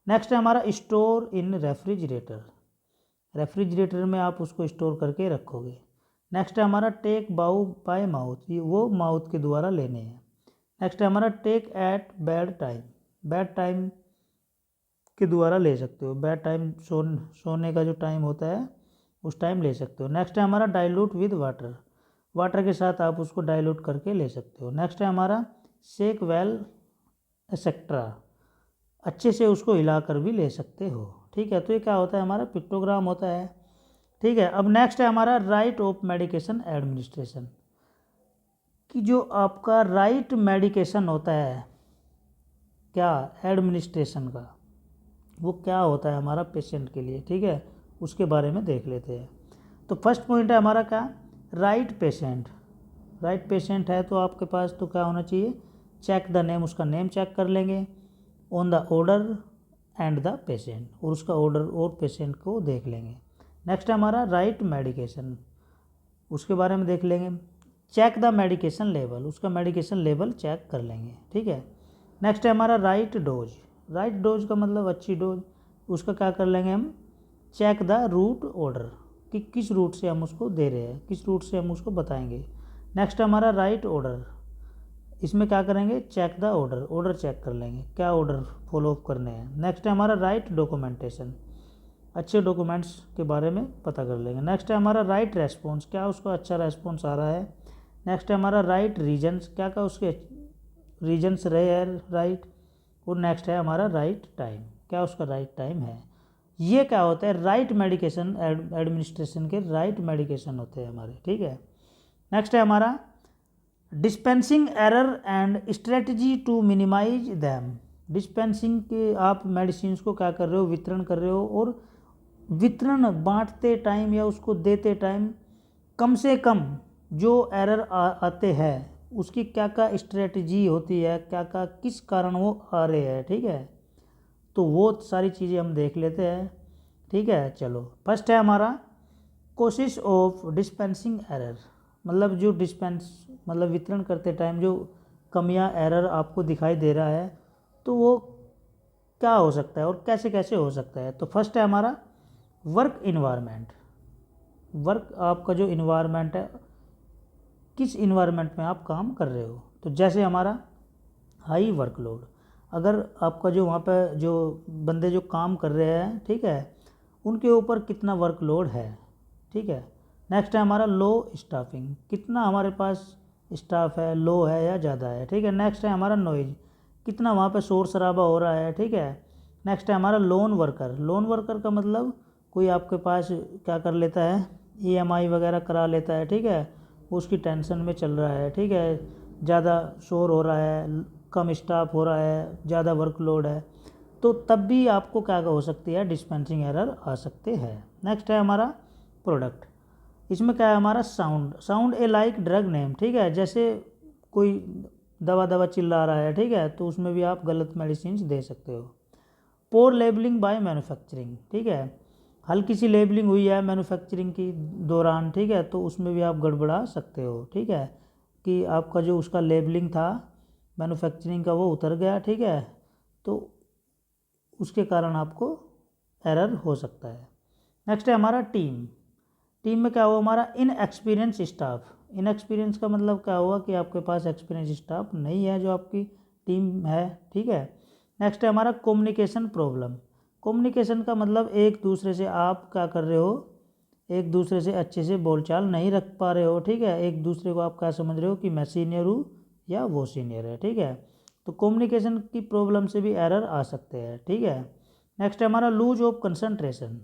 नेक्स्ट है हमारा स्टोर इन रेफ्रिजरेटर, रेफ्रिजरेटर में आप उसको स्टोर करके रखोगे। नेक्स्ट है हमारा टेक बाउ बाय माउथ, ये वो माउथ के द्वारा लेने हैं। नेक्स्ट है हमारा take at bed time, bed time के द्वारा ले सकते हो, बेड टाइम सोने का जो टाइम होता है उस टाइम ले सकते हो। नेक्स्ट है हमारा डाइल्यूट विद वाटर, वाटर के साथ आप उसको डाइल्यूट करके ले सकते हो। नेक्स्ट है हमारा शेक वेल एक्सेट्रा, अच्छे से उसको हिलाकर भी ले सकते हो, ठीक है। तो ये क्या होता है, हमारा पिक्टोग्राम होता है, ठीक है। अब नेक्स्ट है हमारा राइट ऑफ मेडिकेशन एडमिनिस्ट्रेशन, कि जो आपका राइट मेडिकेशन होता है क्या, एडमिनिस्ट्रेशन का, वो क्या होता है हमारा पेशेंट के लिए, ठीक है। उसके बारे में देख लेते हैं। तो फर्स्ट पॉइंट है हमारा क्या, राइट पेशेंट। राइट पेशेंट है तो आपके पास तो क्या होना चाहिए, चेक द नेम, उसका नेम चेक कर लेंगे, on the order and the patient, और उसका ऑर्डर और पेशेंट को देख लेंगे। नेक्स्ट है हमारा राइट मेडिकेशन, उसके बारे में देख लेंगे। चेक द मेडिकेशन लेवल, उसका मेडिकेशन लेवल चेक कर लेंगे, ठीक है। नेक्स्ट है हमारा राइट डोज, राइट डोज का मतलब अच्छी डोज, उसका क्या कर लेंगे हम, चेक द रूट ऑर्डर, कि किस रूट से हम उसको दे रहे हैं, किस रूट से हम उसको बताएंगे। नेक्स्ट हमारा राइट ऑर्डर, इसमें क्या करेंगे, check the order, order check कर लेंगे क्या ऑर्डर फॉलो अप करने हैं। नेक्स्ट है हमारा राइट डॉक्यूमेंटेशन, अच्छे डॉक्यूमेंट्स के बारे में पता कर लेंगे। नेक्स्ट है हमारा राइट रेस्पॉन्स, क्या उसका अच्छा रेस्पॉन्स आ रहा है। नेक्स्ट है हमारा राइट रीजन्स, क्या क्या उसके रीजन्स रहे हैं राइट। और नेक्स्ट है हमारा राइट टाइम, क्या उसका राइट टाइम है। ये क्या होता है, राइट मेडिकेशन एडमिनिस्ट्रेशन के राइट मेडिकेशन होते हैं हमारे, ठीक है। नेक्स्ट है हमारा dispensing error and strategy to minimise them, dispensing के आप मेडिसिन को क्या कर रहे हो, वितरण कर रहे हो, और वितरण बांटते टाइम या उसको देते टाइम कम से कम जो एरर आते हैं उसकी क्या क्या स्ट्रेटजी होती है, क्या क्या किस कारण वो आ रहे हैं, ठीक है। तो वो सारी चीज़ें हम देख लेते हैं, ठीक है। चलो फर्स्ट है हमारा कोशिश ऑफ डिस्पेंसिंग एरर, मतलब जो डिस्पेंस मतलब वितरण करते टाइम जो कमियां एरर आपको दिखाई दे रहा है, तो वो क्या हो सकता है और कैसे कैसे हो सकता है। तो फर्स्ट है हमारा वर्क इन्वायरमेंट, वर्क आपका जो इन्वायरमेंट है, किस इन्वायरमेंट में आप काम कर रहे हो। तो जैसे हमारा हाई वर्कलोड, अगर आपका जो वहाँ पे जो बंदे जो काम कर रहे हैं, ठीक है, उनके ऊपर कितना वर्कलोड है, ठीक है। नेक्स्ट है हमारा लो स्टाफिंग, कितना हमारे पास स्टाफ है, लो है या ज़्यादा है, ठीक है। नेक्स्ट है हमारा नॉइज, कितना वहाँ पे शोर शराबा हो रहा है, ठीक है। नेक्स्ट है हमारा लोन वर्कर, लोन वर्कर का मतलब कोई आपके पास क्या कर लेता है, EMI वगैरह करा लेता है, ठीक है, उसकी टेंशन में चल रहा है, ठीक है, ज़्यादा शोर हो रहा है, कम स्टाफ हो रहा है, ज़्यादा वर्कलोड है, तो तब भी आपको क्या हो सकती है, डिस्पेंसिंग एरर आ सकते हैं। नेक्स्ट है हमारा प्रोडक्ट, इसमें क्या है हमारा साउंड, साउंड ए लाइक ड्रग नेम, ठीक है, जैसे कोई दवा चिल्ला रहा है, ठीक है, तो उसमें भी आप गलत मेडिसिन दे सकते हो। पोर लेबलिंग बाय मैन्युफैक्चरिंग, ठीक है, हल्की सी लेबलिंग हुई है मैन्युफैक्चरिंग की दौरान, ठीक है, तो उसमें भी आप गड़बड़ा सकते हो, ठीक है, कि आपका जो उसका लेबलिंग था मैन्युफैक्चरिंग का वो उतर गया, ठीक है, तो उसके कारण आपको एरर हो सकता है। नेक्स्ट है हमारा टीम। टीम में क्या हुआ हमारा इनएक्सपीरियंस स्टाफ। इनएक्सपीरियंस का मतलब क्या हुआ कि आपके पास एक्सपीरियंस स्टाफ नहीं है जो आपकी टीम है, ठीक है। नेक्स्ट है हमारा कम्युनिकेशन प्रॉब्लम। कम्युनिकेशन का मतलब एक दूसरे से आप क्या कर रहे हो, एक दूसरे से अच्छे से बोलचाल नहीं रख पा रहे हो, ठीक है, एक दूसरे को आप क्या समझ रहे हो कि मैं सीनियर हूँ या वो सीनियर है, ठीक है, तो कम्युनिकेशन की प्रॉब्लम से भी एरर आ सकते हैं, ठीक है। नेक्स्ट है हमारा लूज ऑफ कंसंट्रेशन।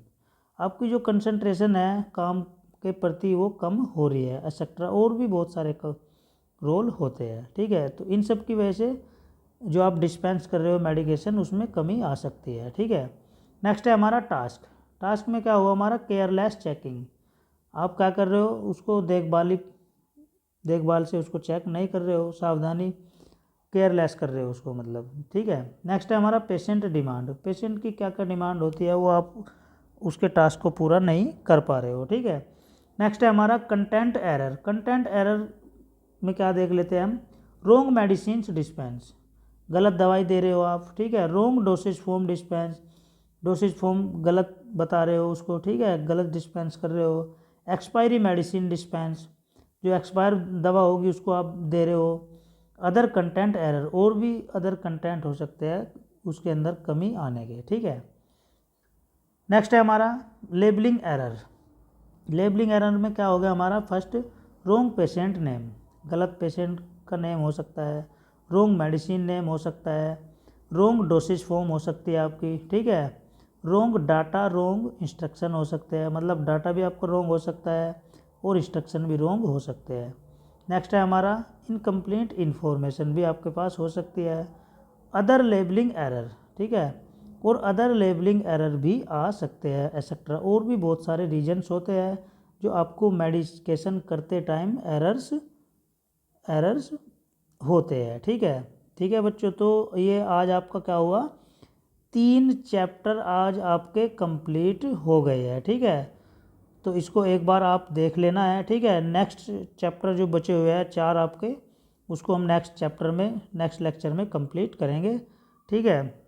आपकी जो कंसंट्रेशन है काम के प्रति वो कम हो रही है एक्सेट्रा, और भी बहुत सारे रोल होते हैं, ठीक है, तो इन सब की वजह से जो आप डिस्पेंस कर रहे हो मेडिकेशन उसमें कमी आ सकती है, ठीक है। नेक्स्ट है हमारा टास्क। टास्क में क्या हुआ हमारा केयरलेस चेकिंग। आप क्या कर रहे हो उसको देखभाल से उसको चेक नहीं कर रहे हो, सावधानी केयरलेस कर रहे हो उसको मतलब, ठीक है। नेक्स्ट है हमारा पेशेंट डिमांड। पेशेंट की क्या क्या डिमांड होती है वो आप उसके टास्क को पूरा नहीं कर पा रहे हो, ठीक है। नेक्स्ट है हमारा कंटेंट एरर। कंटेंट एरर में क्या देख लेते हैं हम, रोंग मेडिसिन डिस्पेंस, गलत दवाई दे रहे हो आप, ठीक है, wrong dosage form dispense, dosage form गलत बता रहे हो उसको, ठीक है, गलत डिस्पेंस कर रहे हो। एक्सपायरी मेडिसिन डिस्पेंस, जो एक्सपायर दवा होगी उसको आप दे रहे हो। अदर कंटेंट एरर, और भी अदर कंटेंट हो सकते हैं उसके अंदर कमी आने के, ठीक है। नेक्स्ट है हमारा लेबलिंग एरर। लेबलिंग एरर में क्या हो गया हमारा, फर्स्ट रोंग पेशेंट नेम, गलत पेशेंट का नेम हो सकता है, रोंग मेडिसिन नेम हो सकता है, रोंग डोसेज फॉर्म हो सकती है आपकी, ठीक है, रोंग डाटा रोंग इंस्ट्रक्शन हो सकते हैं, मतलब डाटा भी आपका रोंग हो सकता है और इंस्ट्रक्शन भी रोंग हो सकते हैं। नेक्स्ट है हमारा इनकम्प्लीट इन्फॉर्मेशन भी आपके पास हो सकती है। अदर लेबलिंग एरर, ठीक है, और अदर लेबलिंग एरर भी आ सकते हैं एक्सेट्रा, और भी बहुत सारे रीजन्स होते हैं जो आपको मेडिकेशन करते टाइम एरर्स होते हैं, ठीक है। ठीक है बच्चों, तो ये आज आपका क्या हुआ, 3 चैप्टर आज आपके कंप्लीट हो गए हैं, ठीक है, तो इसको एक बार आप देख लेना है, ठीक है। नेक्स्ट चैप्टर जो बचे हुए हैं 4 आपके, उसको हम नेक्स्ट चैप्टर में नेक्स्ट लेक्चर में कंप्लीट करेंगे, ठीक है।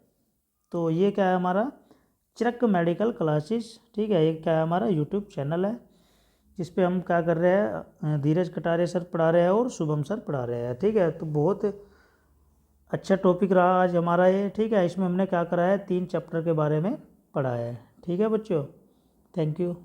तो ये क्या है हमारा चिरक मेडिकल क्लासेस, ठीक है, ये क्या है हमारा यूट्यूब चैनल है जिस पे हम क्या कर रहे हैं, धीरज कटारे सर पढ़ा रहे हैं और शुभम सर पढ़ा रहे हैं, ठीक है। तो बहुत अच्छा टॉपिक रहा आज हमारा ये, ठीक है, इसमें हमने क्या करा है 3 चैप्टर के बारे में पढ़ा है, ठीक है बच्चों, थैंक यू।